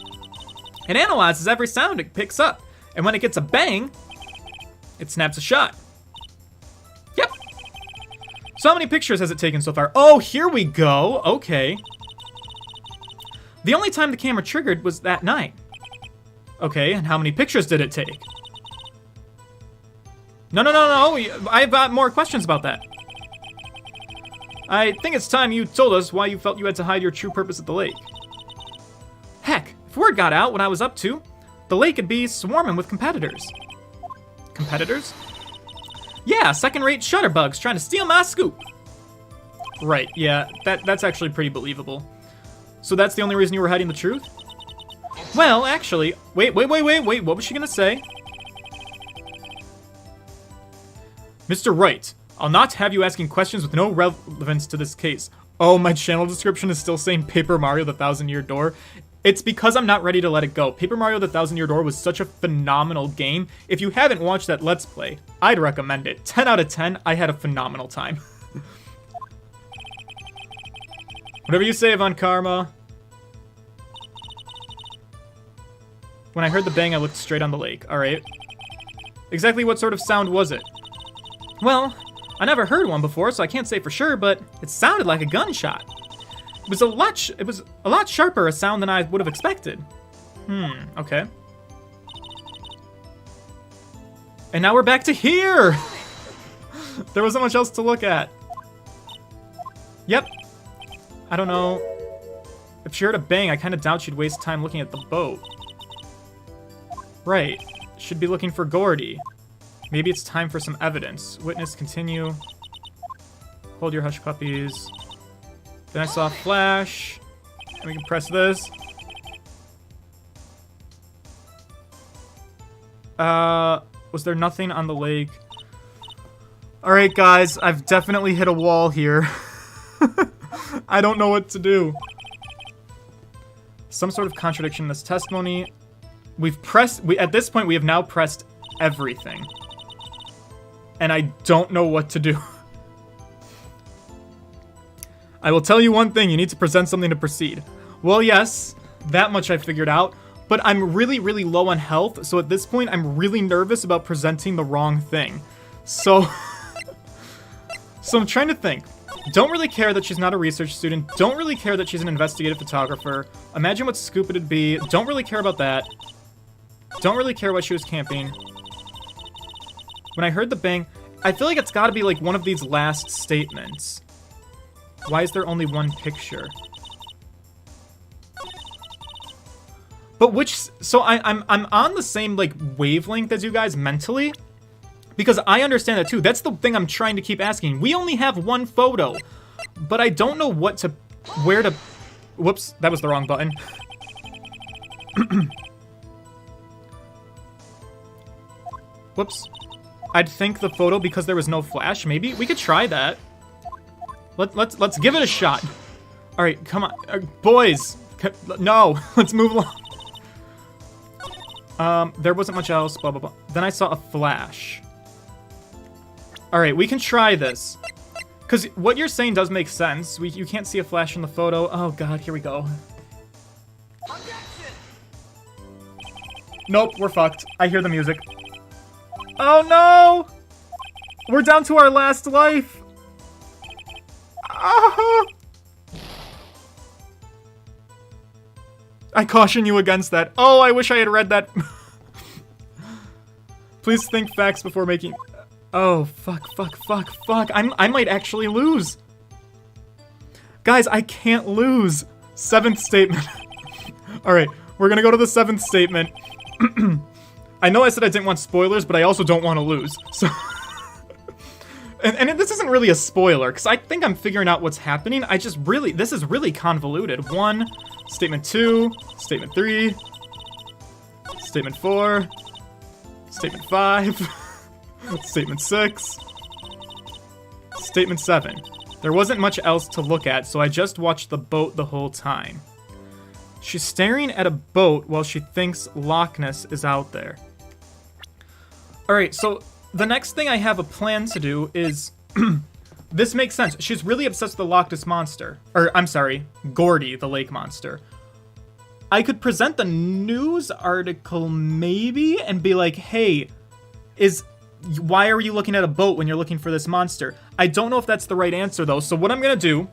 It analyzes every sound it picks up, and when it gets a bang, it snaps a shot. Yep. So how many pictures has it taken so far? Oh, here we go. Okay. The only time the camera triggered was that night. Okay, and how many pictures did it take? No. I've got more questions about that. I think it's time you told us why you felt you had to hide your true purpose at the lake. Heck, if word got out what I was up to, the lake would be swarming with competitors. Competitors? Yeah, second-rate shutterbugs trying to steal my scoop. Right, yeah, that's actually pretty believable. So that's the only reason you were hiding the truth? Well, actually, wait, what was she gonna say? Mr. Wright, I'll not have you asking questions with no relevance to this case. Oh, my channel description is still saying Paper Mario the Thousand-Year Door. It's because I'm not ready to let it go. Paper Mario the Thousand-Year Door was such a phenomenal game. If you haven't watched that Let's Play, I'd recommend it. 10 out of 10, I had a phenomenal time. Whatever you say, Von Karma. When I heard the bang, I looked straight on the lake. Alright. Exactly what sort of sound was it? Well, I never heard one before, so I can't say for sure, but it sounded like a gunshot. It was a lot sharper a sound than I would have expected. Okay. And now we're back to here! There wasn't much else to look at. Yep. I don't know. If she heard a bang, I kind of doubt she'd waste time looking at the boat. Right. Should be looking for Gordy. Maybe it's time for some evidence. Witness, continue. Hold your hush puppies. Then I saw a flash. And we can press this. Was there nothing on the lake? Alright, guys. I've definitely hit a wall here. I don't know what to do. Some sort of contradiction in this testimony. At this point, we have now pressed everything. And I don't know what to do. I will tell you one thing, you need to present something to proceed. Well, yes, that much I figured out, but I'm really, really low on health, so at this point, I'm really nervous about presenting the wrong thing. So I'm trying to think. Don't really care that she's not a research student. Don't really care that she's an investigative photographer. Imagine what scoop it'd be. Don't really care about that. Don't really care why she was camping. When I heard the bang, I feel like it's gotta be like one of these last statements. Why is there only one picture? But which, so I'm on the same like wavelength as you guys mentally, because I understand that too. That's the thing I'm trying to keep asking. We only have one photo, but I don't know where to, whoops, that was the wrong button. Whoops. I'd think the photo because there was no flash, maybe? We could try that. Let's give it a shot. All right, come on. Boys. No, let's move along. There wasn't much else, blah, blah, blah. Then I saw a flash. All right, we can try this. Because what you're saying does make sense. You can't see a flash in the photo. Oh, God, here we go. Nope, we're fucked. I hear the music. Oh, no! We're down to our last life. Ah! I caution you against that. Oh, I wish I had read that. Please think facts before making... Oh, fuck. I might actually lose. Guys, I can't lose. 7th statement. Alright, we're gonna go to the 7th statement. I know I said I didn't want spoilers, but I also don't want to lose. So... and this isn't really a spoiler, because I think I'm figuring out what's happening. This is really convoluted. 1, statement 2, statement 3, statement 4, statement 5, statement 6, statement 7. There wasn't much else to look at, so I just watched the boat the whole time. She's staring at a boat while she thinks Loch Ness is out there. Alright, so the next thing I have a plan to do is... This makes sense. She's really obsessed with the Loch Ness monster. Or, I'm sorry, Gordy, the lake monster. I could present the news article, maybe, and be like, hey, why are you looking at a boat when you're looking for this monster? I don't know if that's the right answer, though, so what I'm gonna do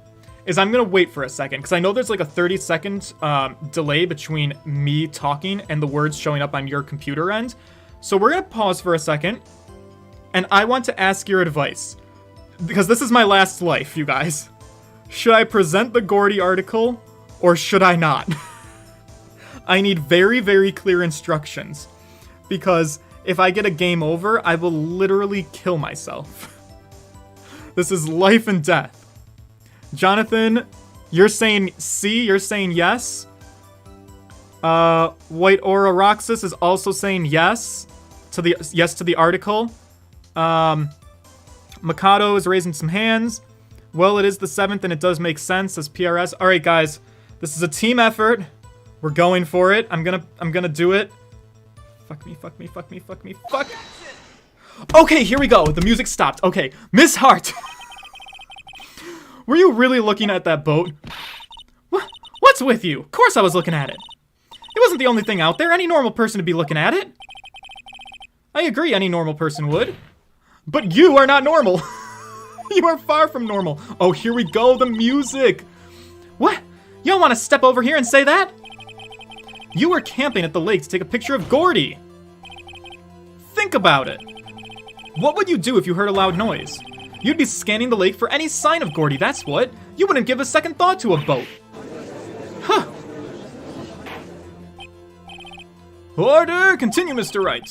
is I'm gonna wait for a second, because I know there's like a 30-second delay between me talking and the words showing up on your computer end. So we're gonna pause for a second, and I want to ask your advice. Because this is my last life, you guys. Should I present the Gordy article, or should I not? I need very, very clear instructions. Because if I get a game over, I will literally kill myself. This is life and death. Jonathan, you're saying C, you're saying yes. White Aura Roxas is also saying yes to the article. Mikado is raising some hands. Well, it is the 7th and it does make sense as PRS. All right, guys, this is a team effort. We're going for it. I'm gonna do it. Fuck me. Okay, here we go. The music stopped. Okay, Miss Hart. Were you really looking at that boat? What's with you? Of course I was looking at it. It wasn't the only thing out there. Any normal person would be looking at it. I agree, any normal person would. But you are not normal. You are far from normal. Oh, here we go, the music. What? You don't want to step over here and say that? You were camping at the lake to take a picture of Gordy. Think about it. What would you do if you heard a loud noise? You'd be scanning the lake for any sign of Gordy, that's what. You wouldn't give a second thought to a boat. Huh. Order! Continue, Mr. Wright.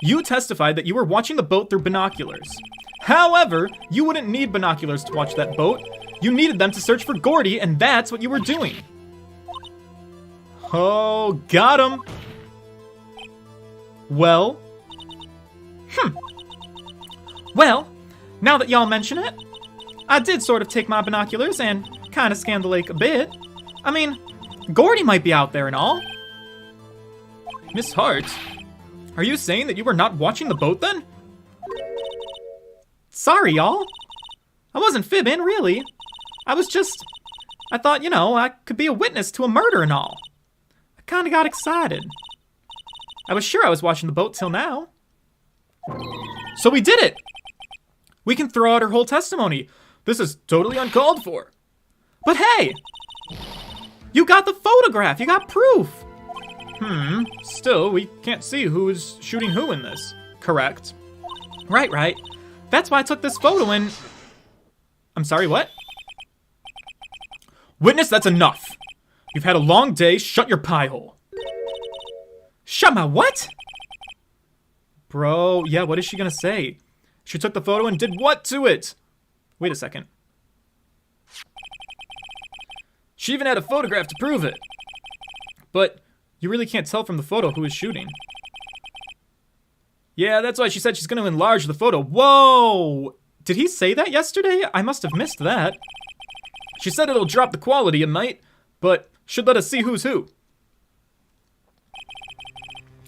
You testified that you were watching the boat through binoculars. However, you wouldn't need binoculars to watch that boat. You needed them to search for Gordy, and that's what you were doing. Oh, got him. Well? Well, now that y'all mention it, I did sort of take my binoculars and kind of scan the lake a bit. I mean, Gordy might be out there and all. Miss Hart, are you saying that you were not watching the boat then? Sorry, y'all. I wasn't fibbing, really. I thought, I could be a witness to a murder and all. I kinda got excited. I was sure I was watching the boat till now. So we did it! We can throw out her whole testimony. This is totally uncalled for. But hey! You got the photograph! You got proof! Still, we can't see who is shooting who in this. Correct. Right. That's why I took this photo and... I'm sorry, what? Witness, that's enough. You've had a long day. Shut your pie hole. Shut my what? Bro, yeah, what is she gonna say? She took the photo and did what to it? Wait a second. She even had a photograph to prove it. But you really can't tell from the photo who is shooting. Yeah, that's why she said she's gonna enlarge the photo. Whoa! Did he say that yesterday? I must have missed that. She said it'll drop the quality, it might, but should let us see who's who.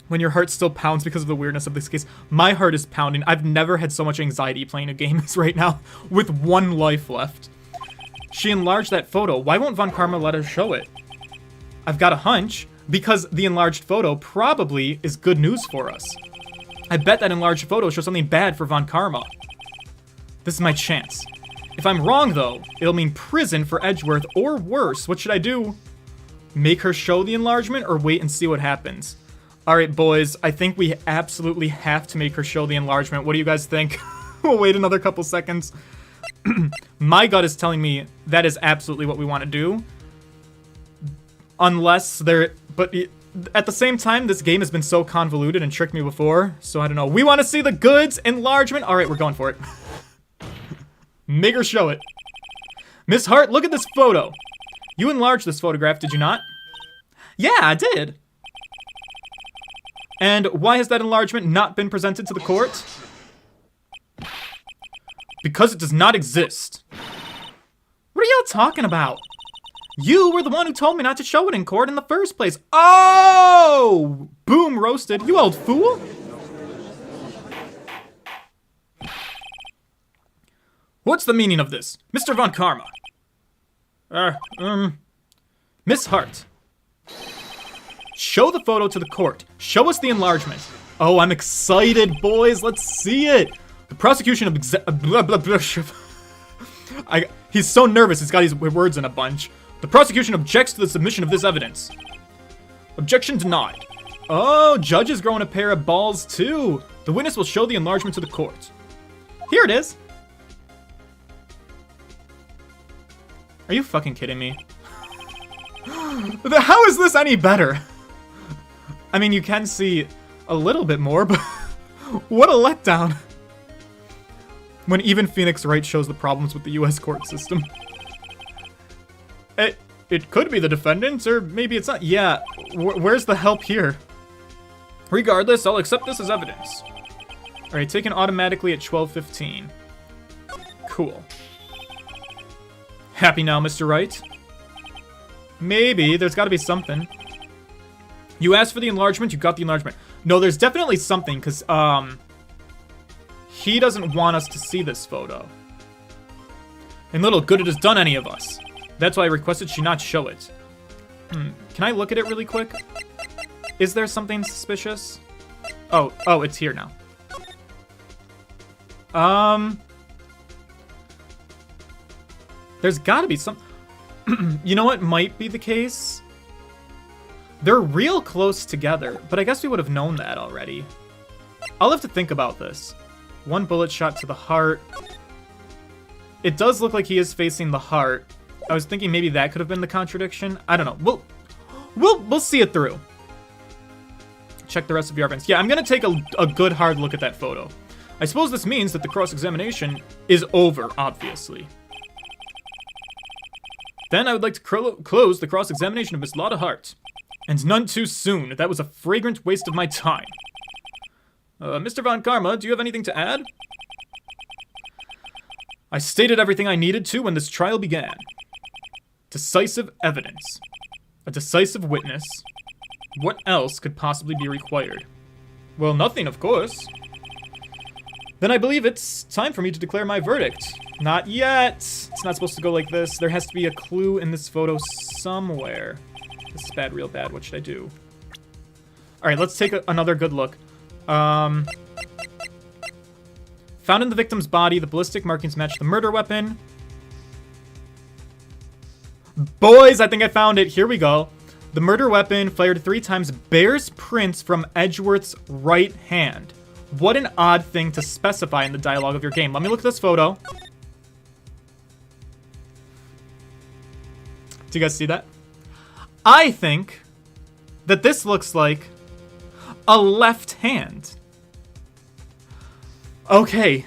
When your heart still pounds because of the weirdness of this case. My heart is pounding. I've never had so much anxiety playing a game as right now, with 1 life left. She enlarged that photo. Why won't Von Karma let us show it? I've got a hunch, because the enlarged photo probably is good news for us. I bet that enlarged photo shows something bad for Von Karma. This is my chance. If I'm wrong, though, it'll mean prison for Edgeworth, or worse. What should I do? Make her show the enlargement, or wait and see what happens? Alright, boys, I think we absolutely have to make her show the enlargement. What do you guys think? We'll wait another couple seconds. My gut is telling me that is absolutely what we want to do. Unless there... But at the same time, this game has been so convoluted and tricked me before, so I don't know. We want to see the goods enlargement. Alright, we're going for it. Make her show it. Miss Hart, look at this photo. You enlarged this photograph, did you not? Yeah, I did. And why has that enlargement not been presented to the court? Because it does not exist. What are y'all talking about? You were the one who told me not to show it in court in the first place. Oh! Boom, roasted. You old fool. What's the meaning of this? Mr. Von Karma. Miss Hart. Show the photo to the court. Show us the enlargement. Oh, I'm excited, boys. Let's see it. The prosecution of he's so nervous, he's got his words in a bunch. The prosecution objects to the submission of this evidence. Objection denied. Oh, judge is growing a pair of balls, too. The witness will show the enlargement to the court. Here it is. Are you fucking kidding me? How is this any better? I mean, you can see a little bit more, but what a letdown. When even Phoenix Wright shows the problems with the US court system. It could be the defendants, or maybe it's not. Yeah, where's the help here? Regardless, I'll accept this as evidence. Alright, taken automatically at 12:15. Cool. Happy now, Mr. Wright? Maybe, there's gotta be something. You asked for the enlargement, you got the enlargement. No, there's definitely something, because, he doesn't want us to see this photo. And little good it has done any of us. That's why I requested she not show it. Can I look at it really quick? Is there something suspicious? Oh, it's here now. There's gotta be some... You know what might be the case? They're real close together, but I guess we would have known that already. I'll have to think about this. 1 bullet shot to the heart. It does look like he is facing the heart. I was thinking maybe that could have been the contradiction. I don't know. We'll see it through. Check the rest of your evidence. Yeah, I'm gonna take a good hard look at that photo. I suppose this means that the cross-examination is over, obviously. Then I would like to close the cross-examination of Miss Lotta Hart. And none too soon. That was a fragrant waste of my time. Mr. Von Karma, do you have anything to add? I stated everything I needed to when this trial began. Decisive evidence. A decisive witness. What else could possibly be required? Well, nothing, of course. Then I believe it's time for me to declare my verdict. Not yet. It's not supposed to go like this. There has to be a clue in this photo somewhere. This is bad, real bad. What should I do? Alright, let's take another good look. Found in the victim's body, the ballistic markings match the murder weapon. Boys, I think I found it. Here we go. The murder weapon, fired 3 times, bears prints from Edgeworth's right hand. What an odd thing to specify in the dialogue of your game. Let me look at this photo. Do you guys see that? I think that this looks like a left hand. Okay.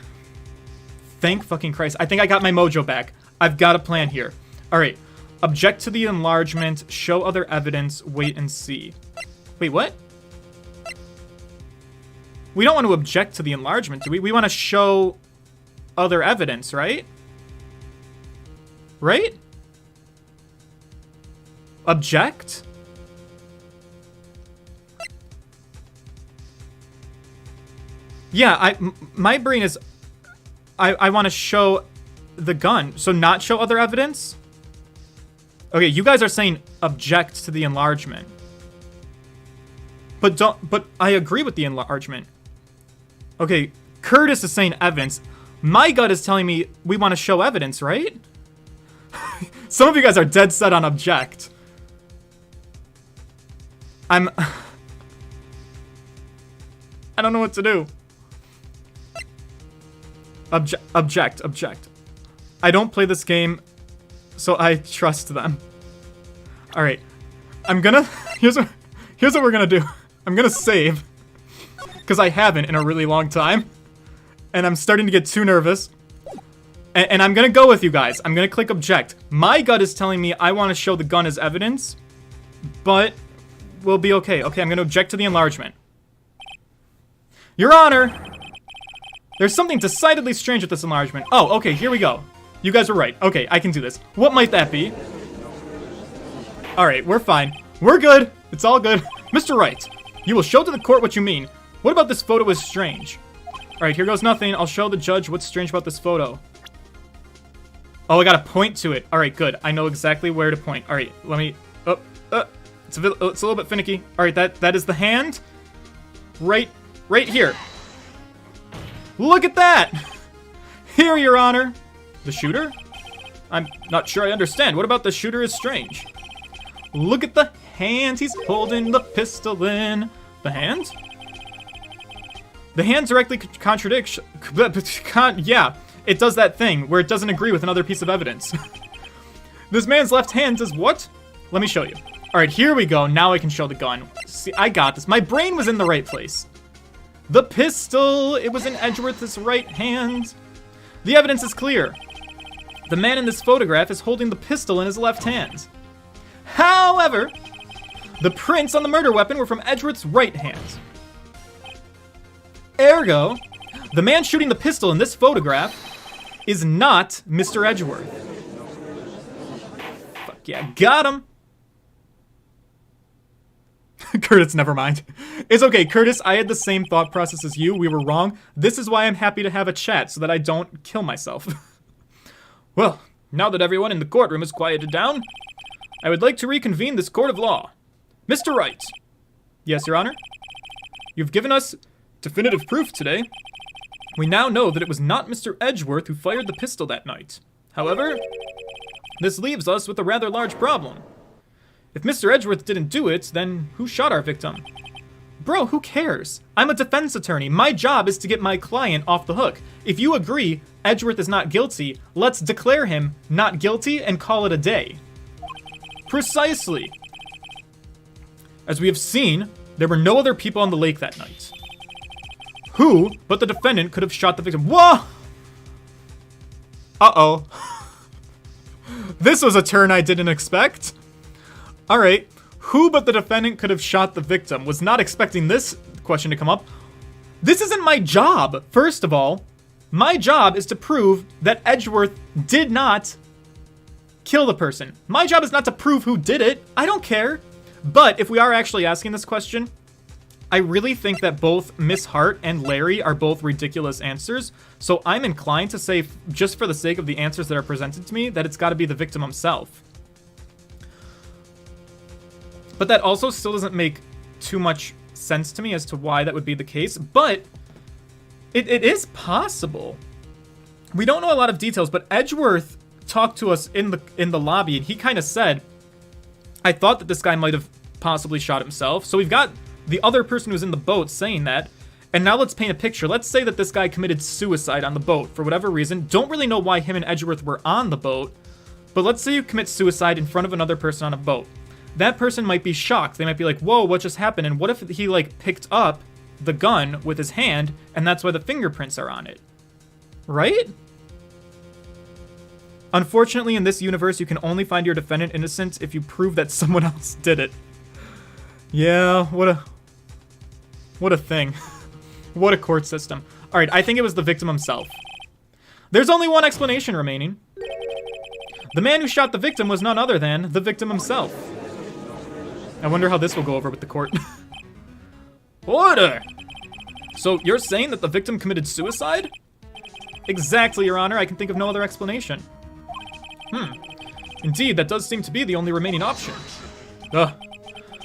Thank fucking Christ. I think I got my mojo back. I've got a plan here. Alright. Object to the enlargement. Show other evidence. Wait and see. Wait, what? We don't want to object to the enlargement, do we? We want to show other evidence, right? Right? Object? Yeah, my brain is... I want to show the gun. So not show other evidence? Okay, you guys are saying object to the enlargement. But I agree with the enlargement. Okay, Curtis is saying evidence. My gut is telling me we want to show evidence, right? Some of you guys are dead set on object. I don't know what to do. Object. I don't play this game, so I trust them. Alright. I'm gonna... Here's what we're gonna do. I'm gonna save. Because I haven't in a really long time. And I'm starting to get too nervous. And I'm gonna go with you guys. I'm gonna click object. My gut is telling me I want to show the gun as evidence. But we'll be okay. Okay, I'm gonna object to the enlargement. Your Honor! There's something decidedly strange with this enlargement. Oh, okay, here we go. You guys were right. Okay, I can do this. What might that be? Alright, we're fine. We're good. It's all good. Mr. Wright, you will show to the court what you mean. What about this photo is strange? Alright, here goes nothing. I'll show the judge what's strange about this photo. Oh, I gotta point to it. Alright, good. I know exactly where to point. Alright, let me... It's a little bit finicky. Alright, that is the hand. Right here. Look at that! Here, Your Honor. The shooter? I'm not sure I understand. What about the shooter is strange? Look at the hand. He's holding the pistol in. The hand? The hand directly contradicts... Yeah, it does that thing where it doesn't agree with another piece of evidence. This man's left hand does what? Let me show you. Alright, here we go. Now I can show the gun. See, I got this. My brain was in the right place. The pistol! It was in Edgeworth's right hand. The evidence is clear. The man in this photograph is holding the pistol in his left hand. However, the prints on the murder weapon were from Edgeworth's right hand. Ergo, the man shooting the pistol in this photograph is not Mr. Edgeworth. Fuck yeah, got him! Curtis, never mind. It's okay, Curtis, I had the same thought process as you. We were wrong. This is why I'm happy to have a chat, so that I don't kill myself. Well, now that everyone in the courtroom is quieted down, I would like to reconvene this court of law. Mr. Wright. Yes, Your Honor? You've given us definitive proof today. We now know that it was not Mr. Edgeworth who fired the pistol that night. However, this leaves us with a rather large problem. If Mr. Edgeworth didn't do it, then who shot our victim? Bro, who cares? I'm a defense attorney. My job is to get my client off the hook. If you agree Edgeworth is not guilty, let's declare him not guilty and call it a day. Precisely. As we have seen, there were no other people on the lake that night. Who but the defendant could have shot the victim? Whoa! Uh-oh. This was a turn I didn't expect. Alright, who but the defendant could have shot the victim? Was not expecting this question to come up. This isn't my job, first of all. My job is to prove that Edgeworth did not kill the person. My job is not to prove who did it. I don't care. But if we are actually asking this question, I really think that both Miss Hart and Larry are both ridiculous answers. So I'm inclined to say, just for the sake of the answers that are presented to me, that it's got to be the victim himself. But that also still doesn't make too much sense to me as to why that would be the case. But it is possible. We don't know a lot of details, but Edgeworth talked to us in the lobby, and he kind of said, I thought that this guy might have possibly shot himself. So we've got the other person who's in the boat saying that. And now let's paint a picture. Let's say that this guy committed suicide on the boat for whatever reason. Don't really know why him and Edgeworth were on the boat, but let's say you commit suicide in front of another person on a boat. That person might be shocked. They might be like, whoa, what just happened? And what if he, like, picked up the gun with his hand, and that's why the fingerprints are on it? Right? Unfortunately, in this universe, you can only find your defendant innocent if you prove that someone else did it. Yeah, what a thing. What a court system. Alright, I think it was the victim himself. There's only one explanation remaining. The man who shot the victim was none other than the victim himself. I wonder how this will go over with the court. Order! So, you're saying that the victim committed suicide? Exactly, Your Honor. I can think of no other explanation. Indeed, that does seem to be the only remaining option. Ugh.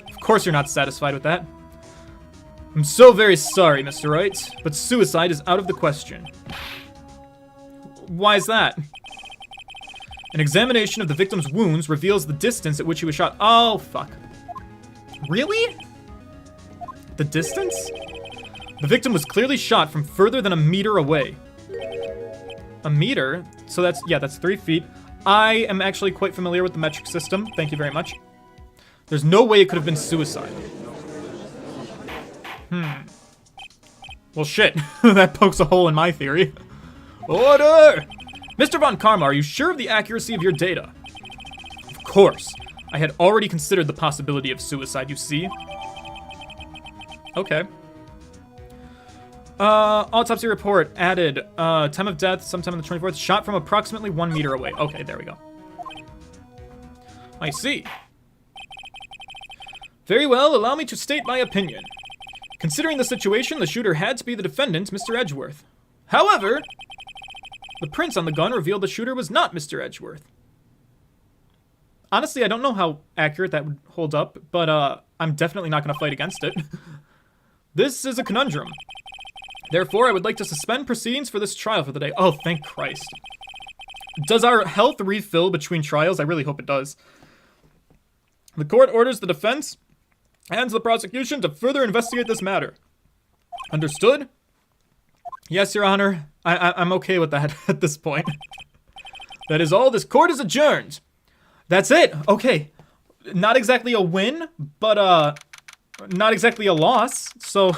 Of course you're not satisfied with that. I'm so very sorry, Mr. Wright, but suicide is out of the question. Why is that? An examination of the victim's wounds reveals the distance at which he was shot. Oh, fuck. Really? The distance? The victim was clearly shot from further than a meter away. A meter? So that's, yeah, that's 3 feet. I am actually quite familiar with the metric system. Thank you very much. There's no way it could have been suicide. Well, shit. That pokes a hole in my theory. Order! Mr. Von Karma, are you sure of the accuracy of your data? Of course. I had already considered the possibility of suicide, you see. Okay. Autopsy report added. Time of death, sometime on the 24th. Shot from approximately 1 meter away. Okay, there we go. I see. Very well, allow me to state my opinion. Considering the situation, the shooter had to be the defendant, Mr. Edgeworth. However, the prints on the gun revealed the shooter was not Mr. Edgeworth. Honestly, I don't know how accurate that would hold up, but I'm definitely not going to fight against it. This is a conundrum. Therefore, I would like to suspend proceedings for this trial for the day. Oh, thank Christ. Does our health refill between trials? I really hope it does. The court orders the defense and the prosecution to further investigate this matter. Understood? Yes, Your Honor. I'm okay with that at this point. That is all. This court is adjourned. That's it. Okay. Not exactly a win, but not exactly a loss. So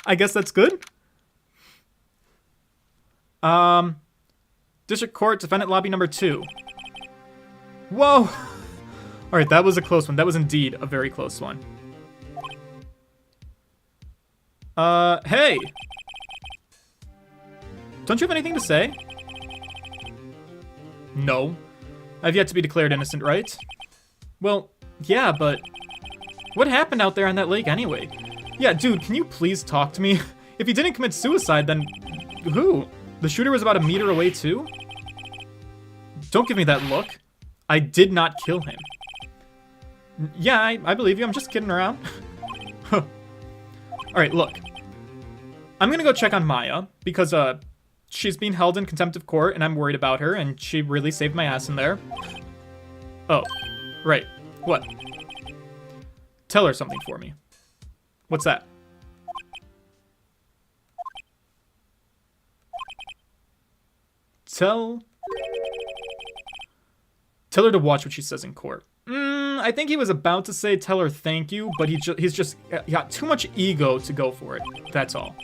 I guess that's good. District Court, defendant lobby number 2. Whoa. Alright, that was a close one. That was indeed a very close one. Hey! Don't you have anything to say? No. I've yet to be declared innocent, right? Well, yeah, but what happened out there on that lake anyway? Yeah, dude, can you please talk to me? If he didn't commit suicide, then who? The shooter was about a meter away too? Don't give me that look. I did not kill him. Yeah, I believe you. I'm just kidding around. Alright, look. I'm gonna go check on Maya, because, she's being held in contempt of court, and I'm worried about her, and she really saved my ass in there. Oh, right. What? Tell her something for me. What's that? Tell her to watch what she says in court. I think he was about to say tell her thank you, but he's just got too much ego to go for it. That's all.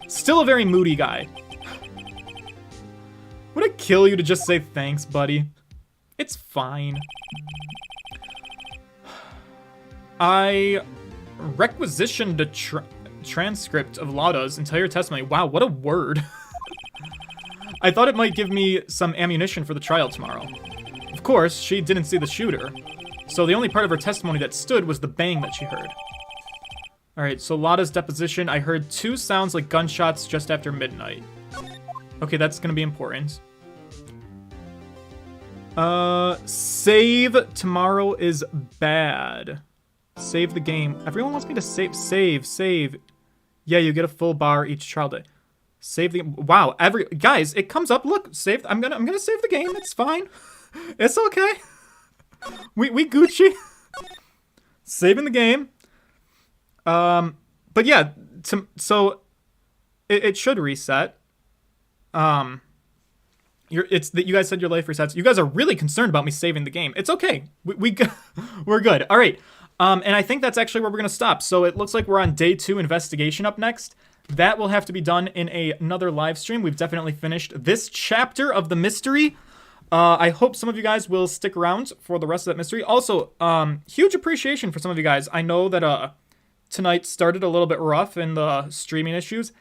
Still a very moody guy. Would it kill you to just say thanks, buddy? It's fine. I requisitioned a transcript of Lada's entire testimony. Wow, what a word. I thought it might give me some ammunition for the trial tomorrow. Of course, she didn't see the shooter, so the only part of her testimony that stood was the bang that she heard. Alright, so Lada's deposition, I heard 2 sounds like gunshots just after midnight. Okay, that's gonna be important. Save tomorrow is bad. Save the game. Everyone wants me to save. Yeah, you get a full bar each trial day. Save the wow, guys, it comes up. Look, save. I'm gonna save the game. It's fine. It's okay. We Gucci. Saving the game. But yeah, so It should reset. It's that you guys said your life resets. You guys are really concerned about me saving the game. It's okay. We're good. All right. And I think that's actually where we're going to stop. So it looks like we're on day 2 investigation up next. That will have to be done in another live stream. We've definitely finished this chapter of the mystery. I hope some of you guys will stick around for the rest of that mystery. Also, huge appreciation for some of you guys. I know that tonight started a little bit rough in the streaming issues.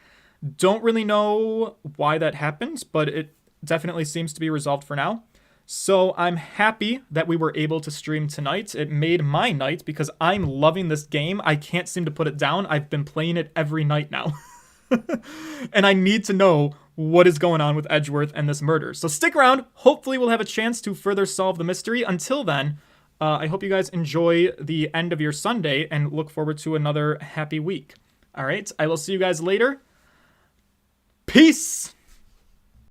Don't really know why that happened, but it definitely seems to be resolved for now. So I'm happy that we were able to stream tonight. It made my night because I'm loving this game. I can't seem to put it down. I've been playing it every night now. And I need to know what is going on with Edgeworth and this murder. So stick around. Hopefully we'll have a chance to further solve the mystery. Until then, I hope you guys enjoy the end of your Sunday and look forward to another happy week. All right, I will see you guys later. Peace!